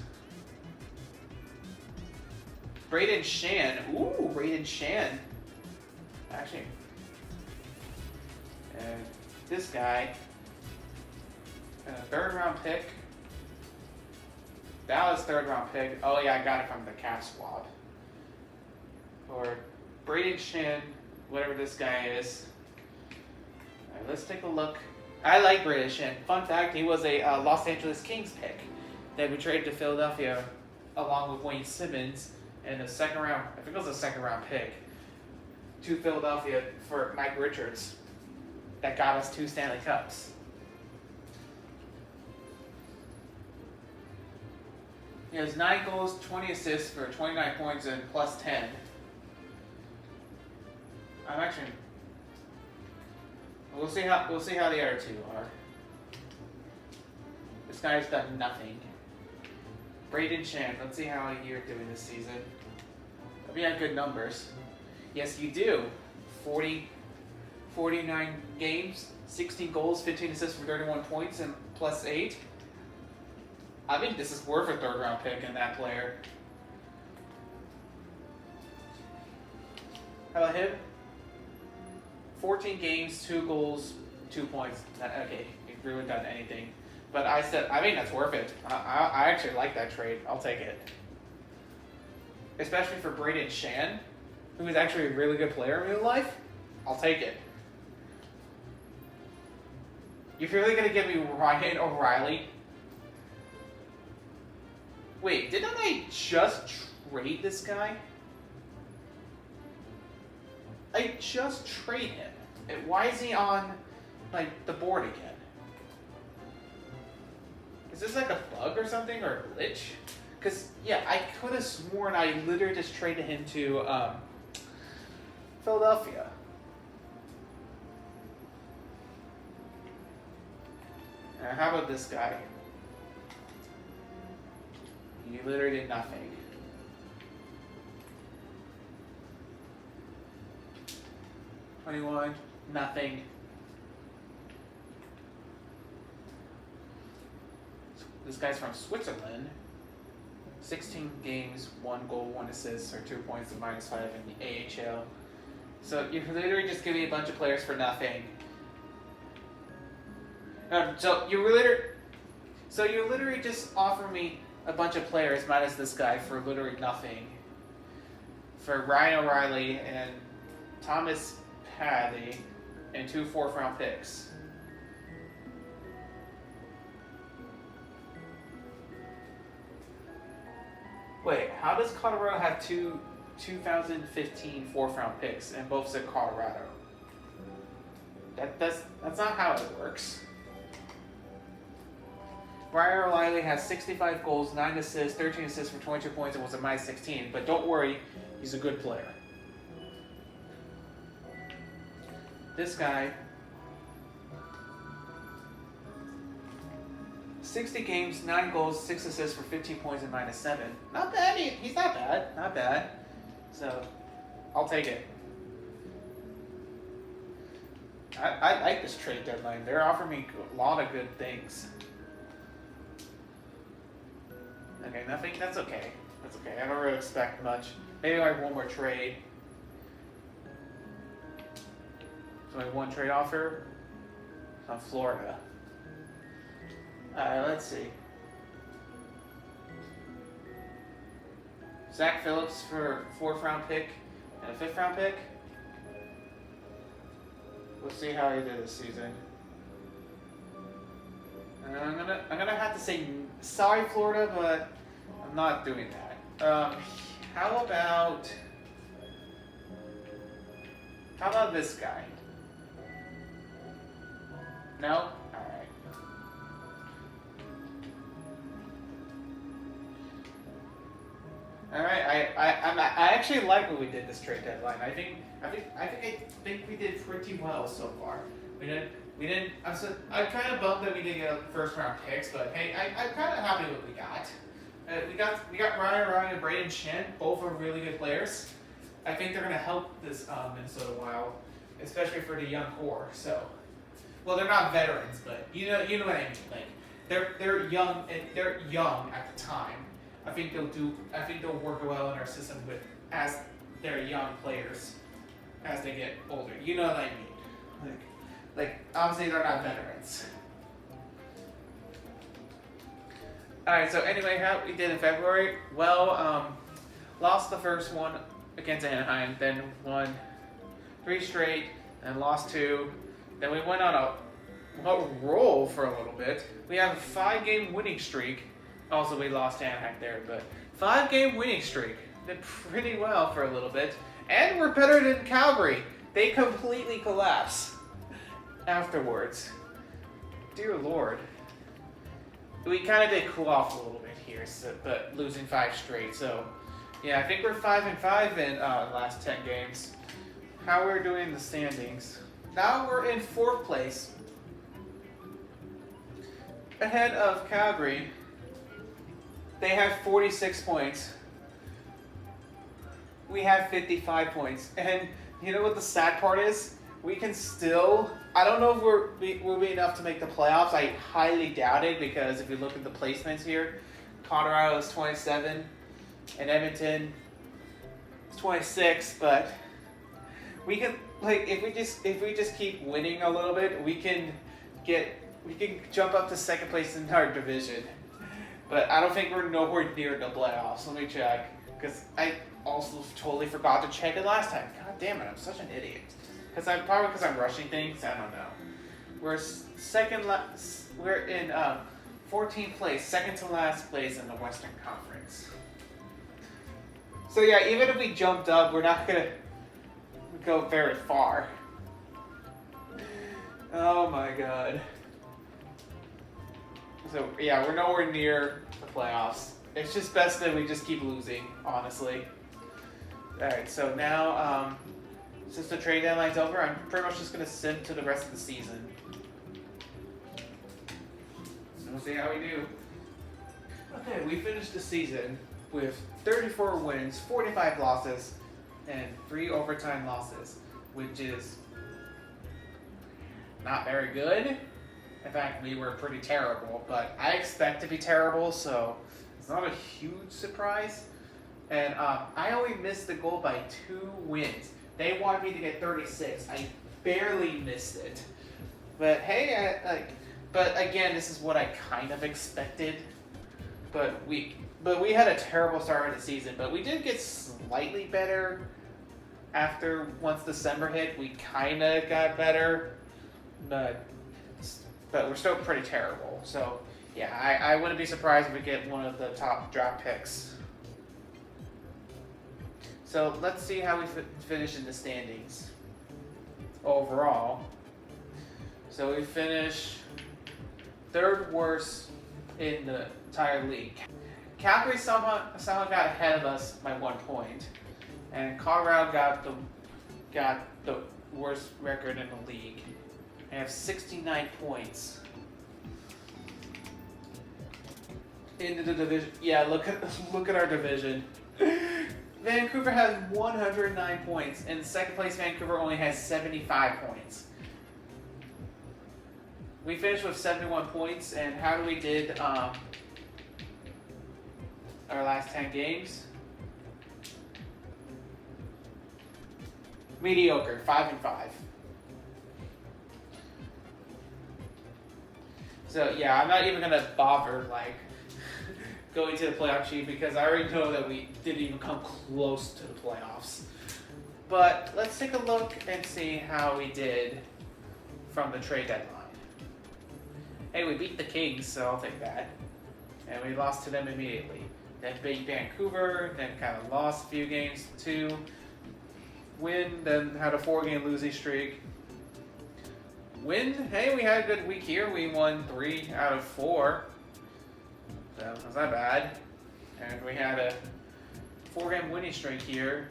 Braden Shan. Ooh, Braden Shan. Actually. And this guy. And a 3rd round pick. Dallas 3rd round pick. Oh yeah, I got it from the cap swap. For Braden Shan, whatever this guy is. Alright, let's take a look. I like Braden Shan. Fun fact, he was a Los Angeles Kings pick that we traded to Philadelphia along with Wayne Simmons in the 2nd round. I think it was a 2nd round pick to Philadelphia for Mike Richards. That got us 2 Stanley Cups. He has 9 goals, 20 assists for 29 points and +10. I'm actually. We'll see how the other 2 are. This guy's done nothing. Braden Shan. Let's see how you're doing this season. We had good numbers. Yes, you do. 49 games, 16 goals, 15 assists for 31 points, and plus 8. I think this is worth a third-round pick in that player. How about him? 14 games, 2 goals, 2 points. Okay, he really done anything. But I think that's worth it. I actually like that trade. I'll take it. Especially for Braden Shan, who is actually a really good player in real life. I'll take it. You're really going to give me Ryan O'Reilly? Wait, didn't I just trade this guy? I just traded him. And why is he on, like, the board again? Is this like a bug or something, or a glitch? Because, yeah, I could have sworn I literally just traded him to Philadelphia. How about this guy? You literally did nothing. $21, nothing. This guy's from Switzerland. 16 games, 1 goal, 1 assist, or 2 points and -5 in the AHL. So you're literally just giving a bunch of players for nothing. So you literally just offer me a bunch of players minus this guy for literally nothing. For Ryan O'Reilly and Thomas Paddy and 2 4th-round picks. Wait, how does Colorado have 2015 4th-round picks and both said Colorado? That's not how it works. Ryan O'Reilly has 65 goals, 9 assists, 13 assists for 22 points, and was a -16. But don't worry, he's a good player. This guy, 60 games, 9 goals, 6 assists for 15 points and -7. Not bad. He's not bad. Not bad. So, I'll take it. I like this trade deadline. They're offering me a lot of good things. Okay, nothing. That's okay. That's okay. I don't really expect much. Maybe I have one more trade. So I have one trade offer on Florida. Let's see. Zach Phillips for 4th-round pick and a 5th-round pick. We'll see how he did this season. And I'm gonna have to say sorry, Florida, but I'm not doing that. How about this guy? No? Alright. Alright, I actually like what we did this trade deadline. I think we did pretty well so far. We didn't. I'm kind of bummed that we didn't get 1st-round picks, but hey, I'm kind of happy with what we got. We got Ryan and Braden Shan, both are really good players. I think they're gonna help this Minnesota Wild, especially for the young core. So, well, they're not veterans, but you know what I mean. Like they're young and they're young at the time. I think they'll work well in our system as they're young players as they get older. You know what I mean? Like obviously they're not veterans. Alright, so anyway, how we did in February? Well, lost the first one against Anaheim, then won 3 straight, and lost 2. Then we went on a roll for a little bit. We have a 5-game winning streak. Also, we lost Anaheim there, but 5-game winning streak. Did pretty well for a little bit. And we're better than Calgary. They completely collapse afterwards. Dear Lord. We kind of did cool off a little bit here, but losing 5 straight. So, yeah, I think we're 5-5 in last 10 games. How we're doing in the standings. Now we're in 4th place. Ahead of Calgary. They have 46 points. we have 55 points. And you know what the sad part is? We can still, I don't know if we'll be enough to make the playoffs. I highly doubt it because if you look at the placements here, Colorado is 27 and Edmonton is 26, but we can, like, if we just keep winning a little bit, we can jump up to second place in our division. But I don't think we're nowhere near the playoffs. Let me check, because I also totally forgot to check it last time. God damn it, I'm such an idiot. Probably because I'm rushing things. I don't know. We're we're in 14th place, second to last place in the Western Conference. So yeah, even if we jumped up, we're not gonna go very far. Oh my god. So yeah, we're nowhere near the playoffs. It's just best that we just keep losing, honestly. Alright, so now, since the trade deadline's over, I'm pretty much just going to sim to the rest of the season. We'll see how we do. Okay, we finished the season with 34 wins, 45 losses, and 3 overtime losses, which is not very good. In fact, we were pretty terrible, but I expect to be terrible, so it's not a huge surprise. And I only missed the goal by 2 wins. They wanted me to get 36. I barely missed it. But hey, but again, this is what I kind of expected. But we had a terrible start of the season, but we did get slightly better after once December hit. We kind of got better, but we're still pretty terrible. So yeah, I wouldn't be surprised if we get one of the top draft picks. So let's see how we finish in the standings overall. So we finish 3rd worst in the entire league. Calgary somehow got ahead of us by 1 point, and Colorado got the worst record in the league. They have 69 points. Into the division. Yeah, look at our division. Vancouver has 109 points, and second place Vancouver only has 75 points. We finished with 71 points, and how we did our last 10 games? Mediocre, 5-5. So yeah, I'm not even gonna bother going to the playoff sheet because I already know that we didn't even come close to the playoffs. But let's take a look and see how we did from the trade deadline. Hey, we beat the Kings, so I'll take that. And we lost to them immediately. Then beat Vancouver, then kind of lost a few games too. Win, then had a 4-game losing streak. Win, hey, we had a good week here. We won 3 out of 4. So that's not bad. And we had a 4-game winning streak here.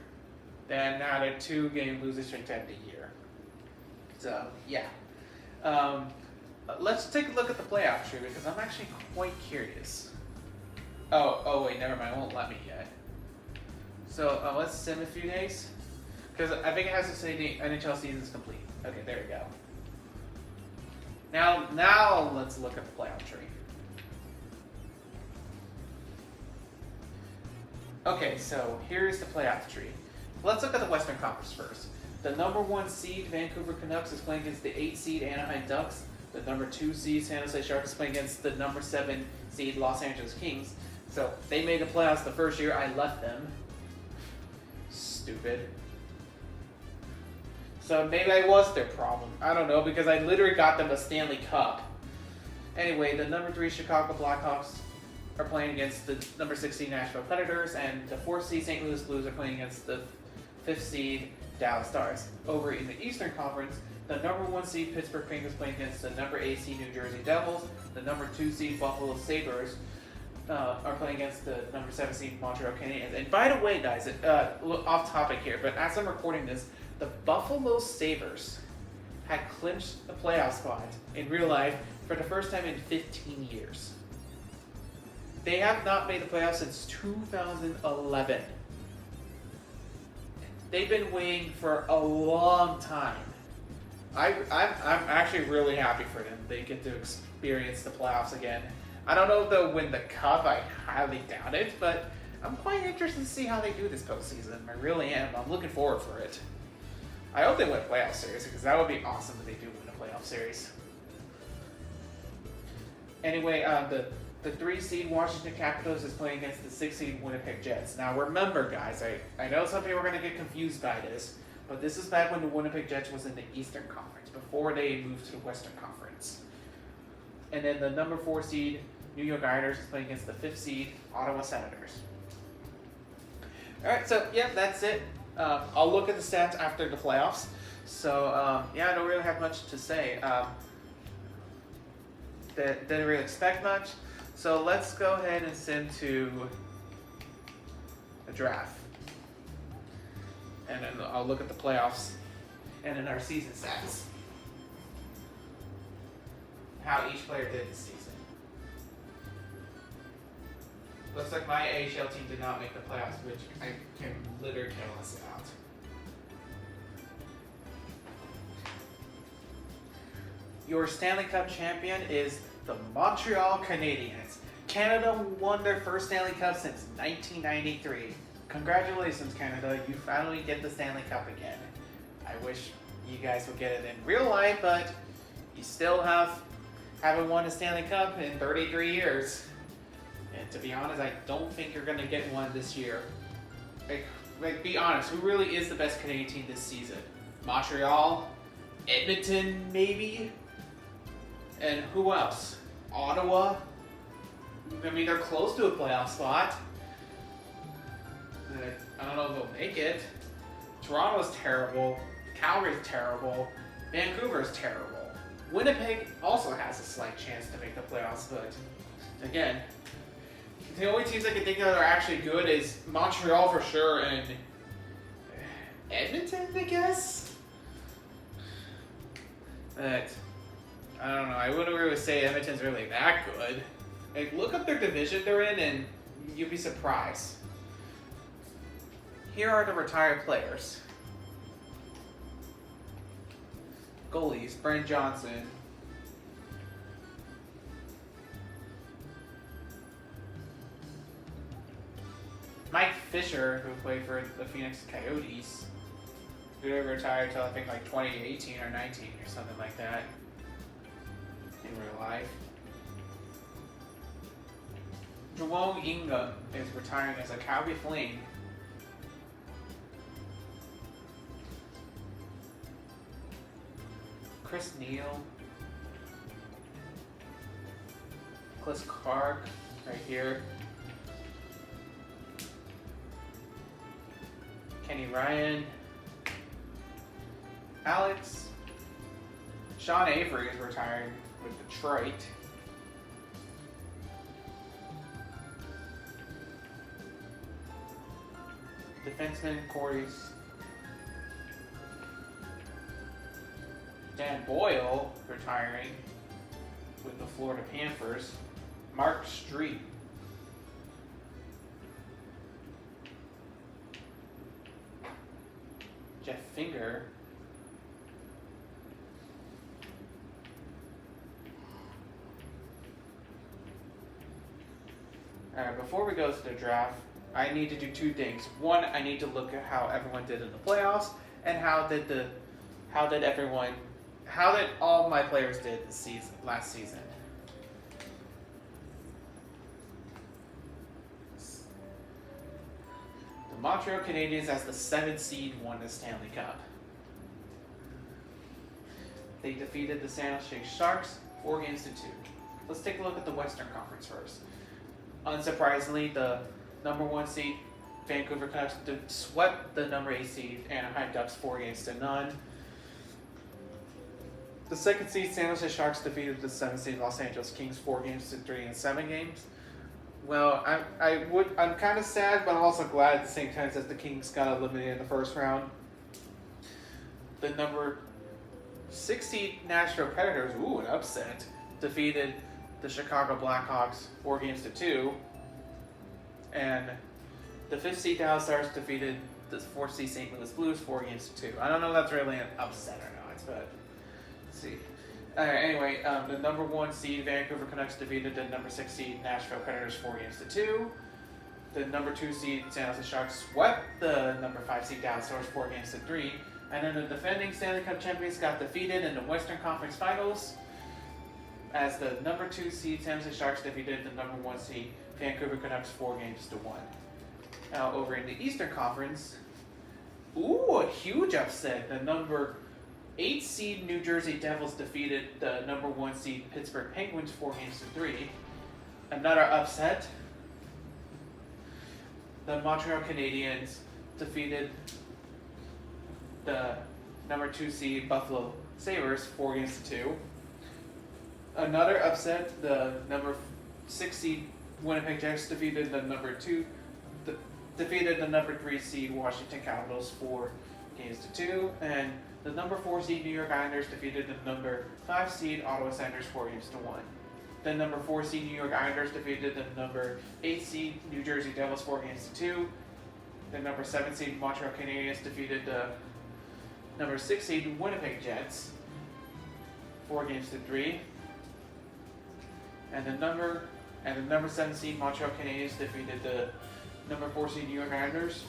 Then had a 2-game losing streak to end the year. So yeah. Let's take a look at the playoff tree because I'm actually quite curious. Oh wait, never mind. It won't let me yet. So let's sim a few days because I think it has to say the NHL season is complete. Okay, there we go. Now let's look at the playoff tree. Okay, so here's the playoff tree. Let's look at the Western Conference first. The number 1 seed, Vancouver Canucks, is playing against the 8 seed Anaheim Ducks. The number 2 seed, San Jose Sharks, is playing against the number 7 seed Los Angeles Kings. So they made the playoffs the first year I left them. Stupid. So maybe I was their problem. I don't know, because I literally got them a Stanley Cup. Anyway, the number 3 Chicago Blackhawks are playing against the number 6 seed Nashville Predators, and the 4th seed St. Louis Blues are playing against the 5th seed Dallas Stars. Over in the Eastern Conference, the number 1 seed Pittsburgh Penguins playing against the number 8 seed New Jersey Devils. The number 2 seed Buffalo Sabres are playing against the number 7 seed Montreal Canadiens. And by the way, guys, off topic here, but as I'm recording this, the Buffalo Sabres had clinched the playoff spot in real life for the first time in 15 years. They have not made the playoffs since 2011. they've been waiting for a long time. I'm actually really happy for them. They get to experience the playoffs again. I don't know if they'll win the cup. I highly doubt it, but I'm quite interested to see how they do this postseason. I really am. I'm looking forward for it. I hope they win a playoff series because that would be awesome if they do win a playoff series. Anyway, the 3 seed Washington Capitals is playing against the 6 seed Winnipeg Jets. Now remember, guys, I know some people are going to get confused by this, but this is back when the Winnipeg Jets was in the Eastern Conference before they moved to the Western Conference. And then the number 4 seed New York Islanders is playing against the 5th seed Ottawa Senators. All right, so yeah, that's it. I'll look at the stats after the playoffs. So yeah, I don't really have much to say. Didn't really expect much. So let's go ahead and send to a draft. And then I'll look at the playoffs and then our season stats. How each player did this season. Looks like my AHL team did not make the playoffs, which I can literally care less about. Your Stanley Cup champion is the Montreal Canadiens. Canada won their first Stanley Cup since 1993. Congratulations, Canada. You finally get the Stanley Cup again. I wish you guys would get it in real life, but you still haven't won a Stanley Cup in 33 years. And to be honest, I don't think you're going to get one this year. Like, be honest, who really is the best Canadian team this season? Montreal? Edmonton, maybe? And who else? Ottawa? I mean, they're close to a playoff spot. I don't know if they'll make it. Toronto's terrible. Calgary's terrible. Vancouver's terrible. Winnipeg also has a slight chance to make the playoffs, but again, the only teams I can think of that are actually good is Montreal for sure and Edmonton, I guess? But I don't know. I wouldn't really say Edmonton's really that good. Like, look up their division they're in and you'll be surprised. Here are the retired players. Goalies, Brent Johnson. Mike Fisher, who played for the Phoenix Coyotes, who retired until I think like 2018 or 19 or something like that in real life. Jerome Ingham is retiring as a Calgary Flame. Chris Neal. Chris Clark, right here. Kenny Ryan. Alex. Sean Avery is retiring with Detroit. Defenseman Corey's. Dan Boyle retiring with the Florida Panthers. Mark Street. Jeff Finger. Alright, before we go to the draft, I need to do 2 things. One, I need to look at how everyone did in the playoffs, and how did all my players did this season, last season. The Montreal Canadiens, as the 7th seed, won the Stanley Cup. They defeated the San Jose Sharks 4-2. Let's take a look at the Western Conference first. Unsurprisingly, the number 1 seed Vancouver Canucks swept the number 8 seed Anaheim Ducks 4-0. The 2nd seed San Jose Sharks defeated the 7th seed Los Angeles Kings 4-3 in 7 games. Well, I'm kind of sad, but I'm also glad at the same time that the Kings got eliminated in the first round. The number 6 seed Nashville Predators, an upset, defeated the Chicago Blackhawks 4-2. And the 5th seed Dallas Stars defeated the 4th seed St. Louis Blues 4-2. I don't know if that's really an upset or not, but let's see. Anyway, the number 1 seed Vancouver Canucks defeated the number 6 seed Nashville Predators 4-2. The number 2 seed San Jose Sharks swept the number 5 seed Dallas Stars 4-3. And then the defending Stanley Cup champions got defeated in the Western Conference Finals as the number 2 seed San Jose Sharks defeated the number 1 seed Vancouver Canucks 4-1. Now over in the Eastern Conference, a huge upset. The number 8 seed New Jersey Devils defeated the number 1 seed Pittsburgh Penguins 4-3. Another upset. The Montreal Canadiens defeated the number 2 seed Buffalo Sabres 4-2. Another upset, the number 6 seed Winnipeg Jets defeated the number 3 seed Washington Capitals 4-2, and the number 4 seed New York Islanders defeated the number 5 seed Ottawa Senators 4-1. The number 4 seed New York Islanders defeated the number 8 seed New Jersey Devils 4-2. The number 7 seed Montreal Canadiens defeated the number 6 seed Winnipeg Jets 4-3. And the number 7 seed Montreal Canadiens defeated the number 4 seed New York Islanders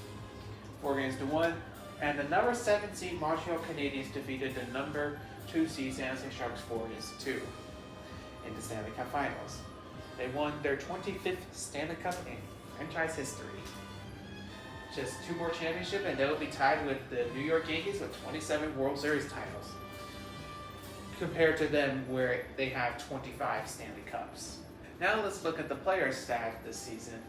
4-1. And the number 7 seed Montreal Canadiens defeated the number 2 seed San Jose Sharks 4-2 in the Stanley Cup Finals. They won their 25th Stanley Cup in franchise history. Just 2 more championships, and they'll be tied with the New York Yankees with 27 World Series titles, compared to them where they have 25 Stanley Cups. Now let's look at the players' stat this season.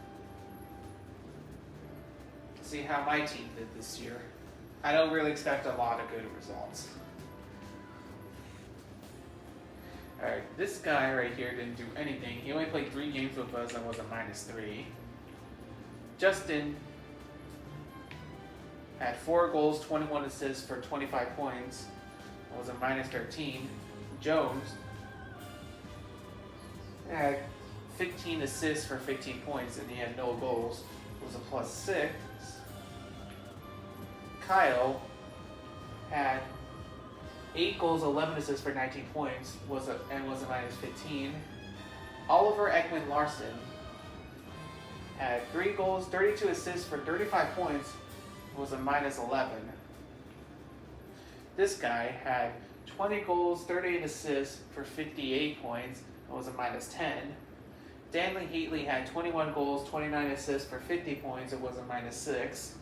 See how my team did this year. I don't really expect a lot of good results. Alright, this guy right here didn't do anything. He only played 3 games with us and was a -3. Justin had 4 goals, 21 assists for 25 points. It was a -13. Jones had 15 assists for 15 points and he had no goals. It was a +6. Kyle had 8 goals, 11 assists for 19 points, was a -15. Oliver Ekman Larson had 3 goals, 32 assists for 35 points, was a -11. This guy had 20 goals, 38 assists for 58 points, and was a -10. Stanley Heatley had 21 goals, 29 assists for 50 points, and was a -6.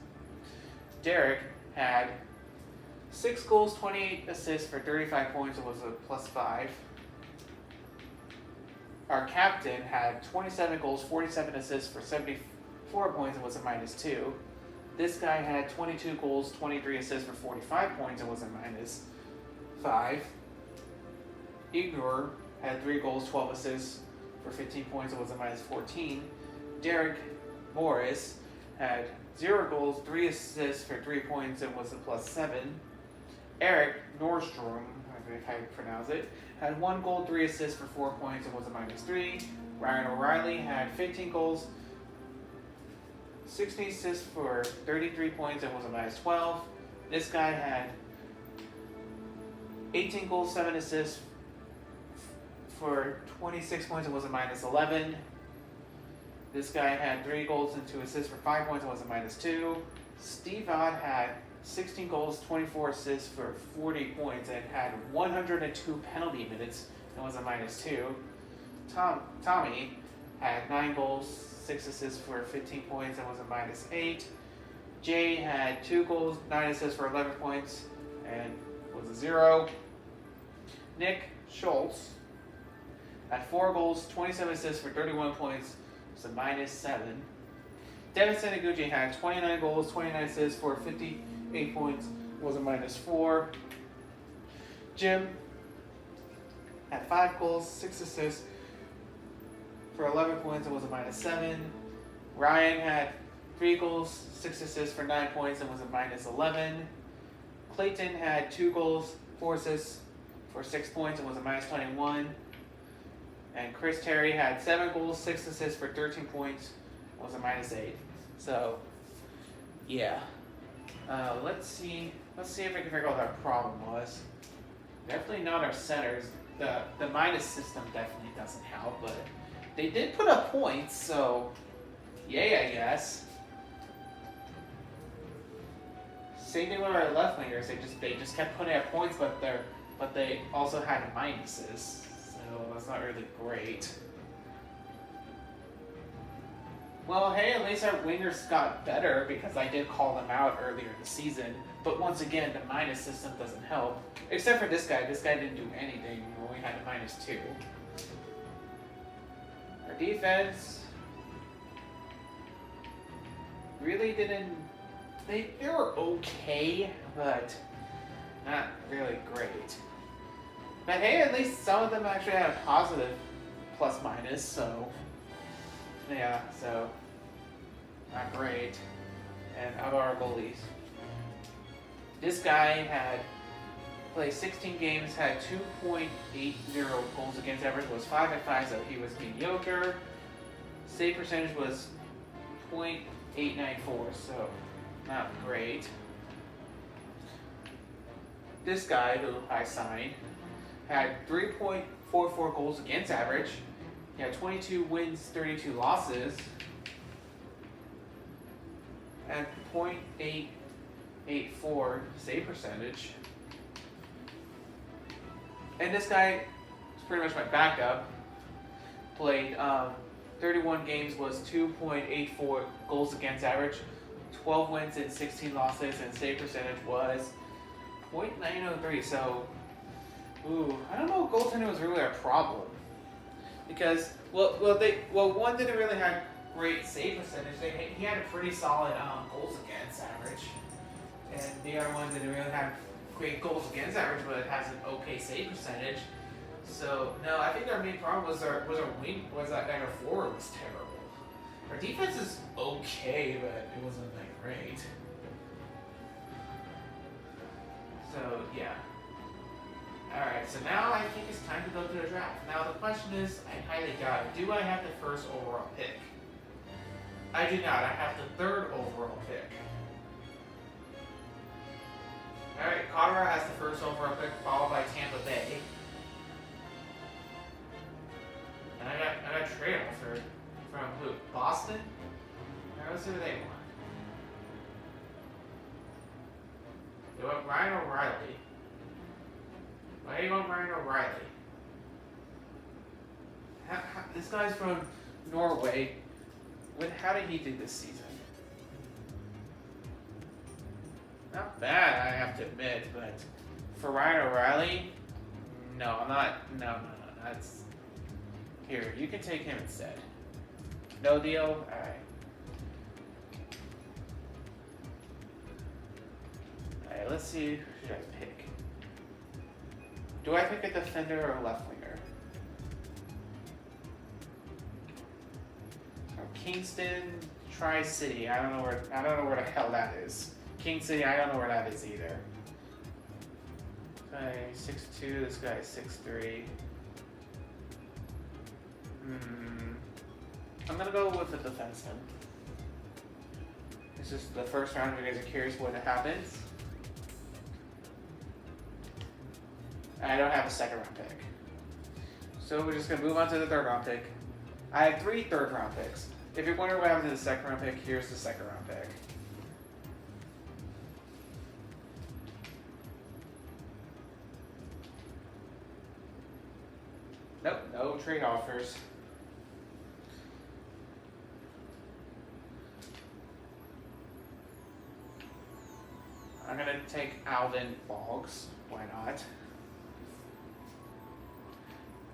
Derek had 6 goals, 28 assists for 35 points, and was a +5. Our captain had 27 goals, 47 assists for 74 points, and was a -2. This guy had 22 goals, 23 assists for 45 points, and was a -5. Igor had 3 goals, 12 assists for 15 points, and was a -14. Derek Morris had 0 goals, 3 assists for 3 points, and was a +7. Eric Nordstrom, I think how you pronounce it, had 1 goal, 3 assists for 4 points, and was a -3. Ryan O'Reilly had 15 goals, 16 assists for 33 points, and was a -12. This guy had 18 goals, 7 assists for 26 points, and was a -11. This guy had 3 goals and 2 assists for 5 points, and was a -2. Steve Odd had 16 goals, 24 assists for 40 points, and had 102 penalty minutes, and was a -2. Tommy had 9 goals, 6 assists for 15 points, and was a -8. Jay had 2 goals, 9 assists for 11 points, and was a 0. Nick Schultz had 4 goals, 27 assists for 31 points, was a -7. Devin Sanaguchi had 29 goals, 29 assists for 58 points, was a -4. Jim had 5 goals, 6 assists for 11 points, and was a -7. Ryan had 3 goals, 6 assists for 9 points, and was a -11. Clayton had 2 goals, 4 assists for 6 points, and was a -21. And Chris Terry had 7 goals, 6 assists for 13 points, was a -8. So, yeah. Let's see if I can figure out what our problem was. Definitely not our centers. The minus system definitely doesn't help, but they did put up points, so yay, I guess. Same thing with our left wingers. They just kept putting up points, but they also had minuses, so that's not really great. Well, hey, at least our wingers got better because I did call them out earlier in the season. But once again, the minus system doesn't help. Except for this guy. This guy didn't do anything when we had a -2. Our defense really didn't... They were okay, but not really great. But hey, at least some of them actually had a positive plus-minus, so... Yeah, so not great. And how about our goalies? This guy had played 16 games, had 2.80 goals against average, was 5-5, so he was mediocre. Save percentage was .894, so not great. This guy, who I signed, had 3.44 goals against average. He had 22 wins, 32 losses, and .884 save percentage. And this guy is pretty much my backup. Played 31 games, was 2.84 goals against average, 12 wins and 16 losses, and save percentage was .903. So, I don't know if goaltending was really a problem. Because, one didn't really have great save percentage. He had a pretty solid goals against average. And the other one didn't really have great goals against average, but it has an okay save percentage. So, no, I think our main problem was our forward was terrible. Our defense is okay, but it wasn't that great. So, yeah. Alright, so now I think it's time to go to the draft. Now the question is, I highly doubt it. Do I have the first overall pick? I do not. I have the third overall pick. Alright, Colorado has the first overall pick, followed by Tampa Bay. And I got a trade offer from who? Boston? Alright, let's see what they want. They want Ryan O'Reilly. Why do you want Ryan O'Reilly? This guy's from Norway. How did he do this season? Not bad, I have to admit, but for Ryan O'Reilly, no, I'm not. No. That's here. You can take him instead. No deal. All right. All right. Let's see. Who should I pick? Do I pick a defender or a left winger? Or Kingston, Tri-City. I don't know where the hell that is. King City. I don't know where that is either. Okay, 6'2". This guy is 6'3". I'm gonna go with the defenseman. This is the first round. If you guys are curious what happens. I don't have a second round pick. So we're just going to move on to the third round pick. I have 3 third round picks. If you're wondering what happened to the second round pick, here's the second round pick. Nope, no trade offers. I'm going to take Alvin Boggs. Why not?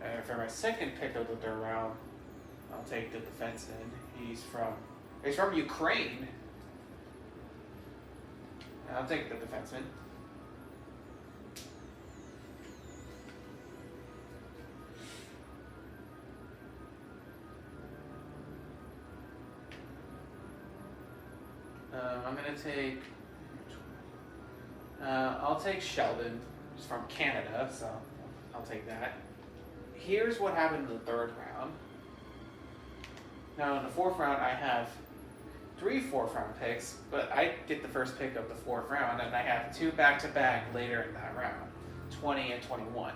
And for my second pick of the third round, I'll take the defenseman. He's from Ukraine. I'll take the defenseman. I'm gonna take. I'll take Sheldon. He's from Canada, so I'll take that. Here's what happened in the third round. Now in the fourth round, I have 3 fourth-round picks, but I get the first pick of the 4th round, and I have 2 back-to-back later in that round, 20 and 21.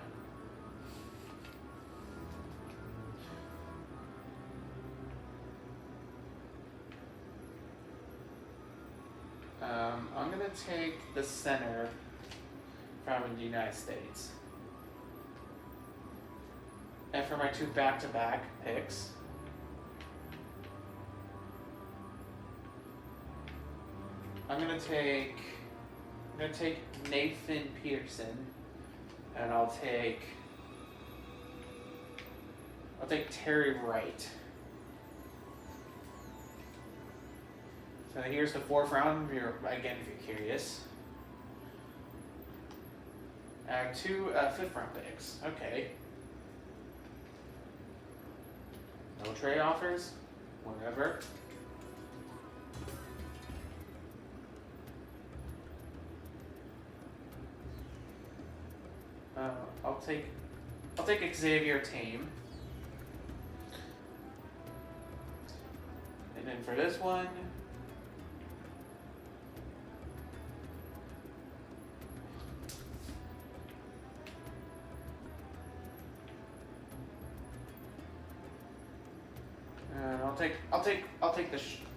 I'm going to take the center from the United States. And for my 2 back-to-back picks, I'm gonna take Nathan Peterson, and I'll take Terry Wright. So here's the 4th round. If you're curious. I have 2 5th-round picks. Okay. No trade offers. Whatever. I'll take Xavier Tame. And then for this one,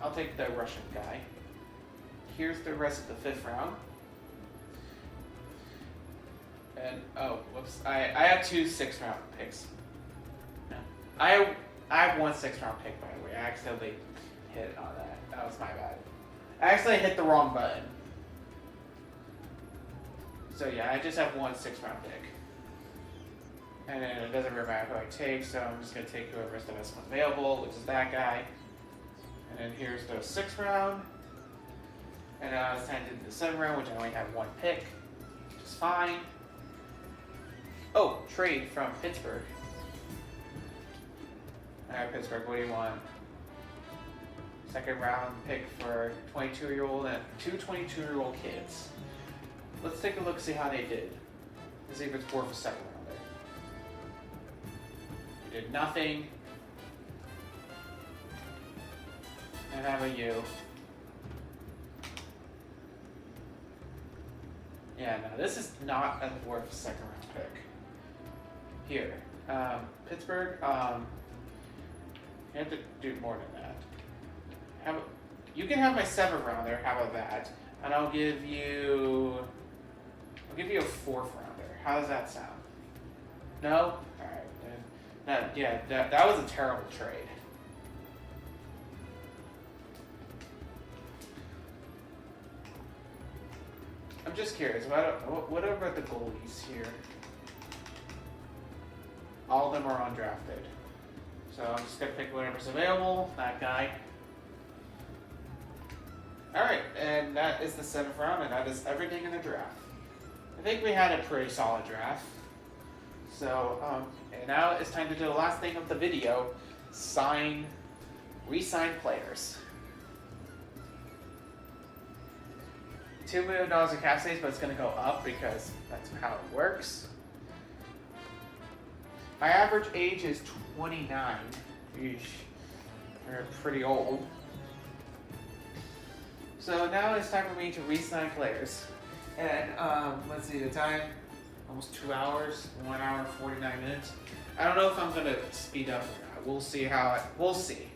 I'll take the Russian guy. Here's the rest of the 5th round. And oh, whoops! I have 2 6th-round picks. No, I have 1 6th-round pick, by the way. I accidentally hit on that. That was my bad. I actually hit the wrong button. So yeah, I just have 1 6th-round pick. And then it doesn't really matter who I take, so I'm just gonna take whoever's the best one available, which is that guy. And then here's the 6th round. And now it's time to do the 7th round, which I only have 1 pick, which is fine. Oh, trade from Pittsburgh. Alright, Pittsburgh, what do you want? 2nd round pick for 22-year-old and 2 22-year-old kids. Let's take a look, see how they did. Let's see if it's worth a 2nd rounder. You did nothing. And how about you? Yeah, no, this is not a worth 2nd round pick. Here, Pittsburgh, you have to do more than that. You can have my 7th rounder, how about that? And I'll give you a 4th rounder. How does that sound? No? Alright, that was a terrible trade. I'm just curious, what about the goalies here? All of them are undrafted. So I'm just going to pick whatever's available. That guy. Alright, and that is the 7th round, and that is everything in the draft. I think we had a pretty solid draft. So, and now it's time to do the last thing of the video. Re-sign players. $2 million in cap space, but it's going to go up because that's how it works. My average age is 29. Eesh. They're pretty old. So now it's time for me to re-sign players. And let's see the time. Almost 2 hours. 1 hour and 49 minutes. I don't know if I'm gonna speed up or not. We'll see we'll see.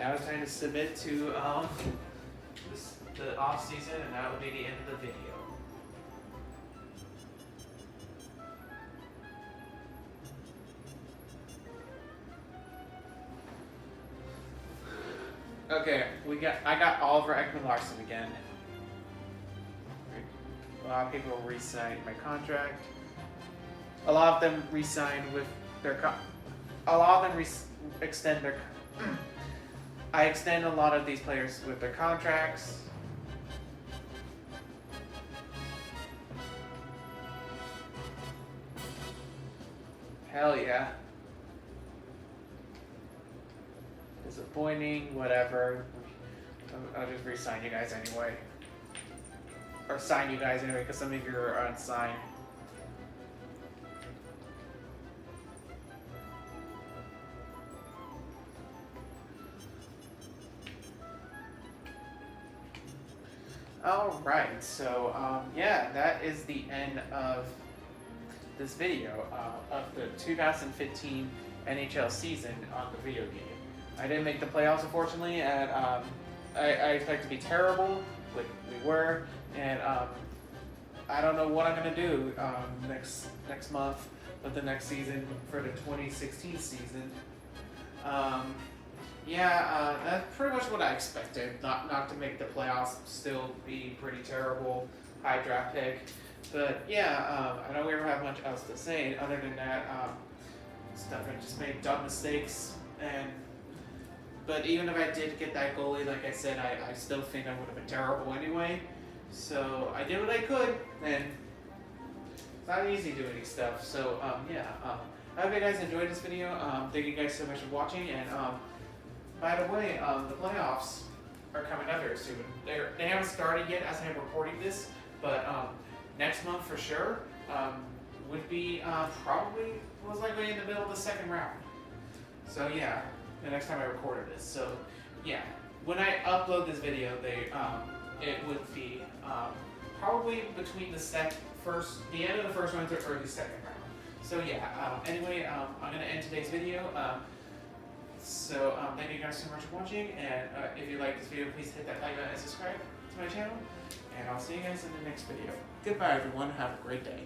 now it's time to submit to the off season, and that will be the end of the video. Okay, I got Oliver Ekman-Larsson again. A lot of people re-signed my contract. A lot of them re-signed with their a lot of them extend their. I extend a lot of these players with their contracts. Hell yeah. Disappointing, whatever. I'll just re-sign you guys anyway. Or sign you guys anyway, because some of you are unsigned. Alright, so yeah, that is the end of this video of the 2015 NHL season on the video game. I didn't make the playoffs, unfortunately, and I expect to be terrible, like we were, and I don't know what I'm gonna do next month with the next season for the 2016 season. Yeah, that's pretty much what I expected. Not to make the playoffs, still be pretty terrible, high draft pick. But yeah, I don't really have much else to say other than that. Stuff I just made dumb mistakes, but even if I did get that goalie, like I said, I still think I would have been terrible anyway. So I did what I could, and it's not easy doing these stuff. So yeah, I hope you guys enjoyed this video. Thank you guys so much for watching, and by the way, the playoffs are coming up here soon. They haven't started yet as I'm recording this, but next month for sure would be probably most likely in the middle of the second round. So yeah, the next time I recorded this. So yeah, when I upload this video, it would be probably between the end of the first round to early second round. So yeah, anyway, I'm gonna end today's video. So thank you guys so much for watching, and if you like this video, please hit that like button and subscribe to my channel, and I'll see you guys in the next video. Goodbye everyone, have a great day.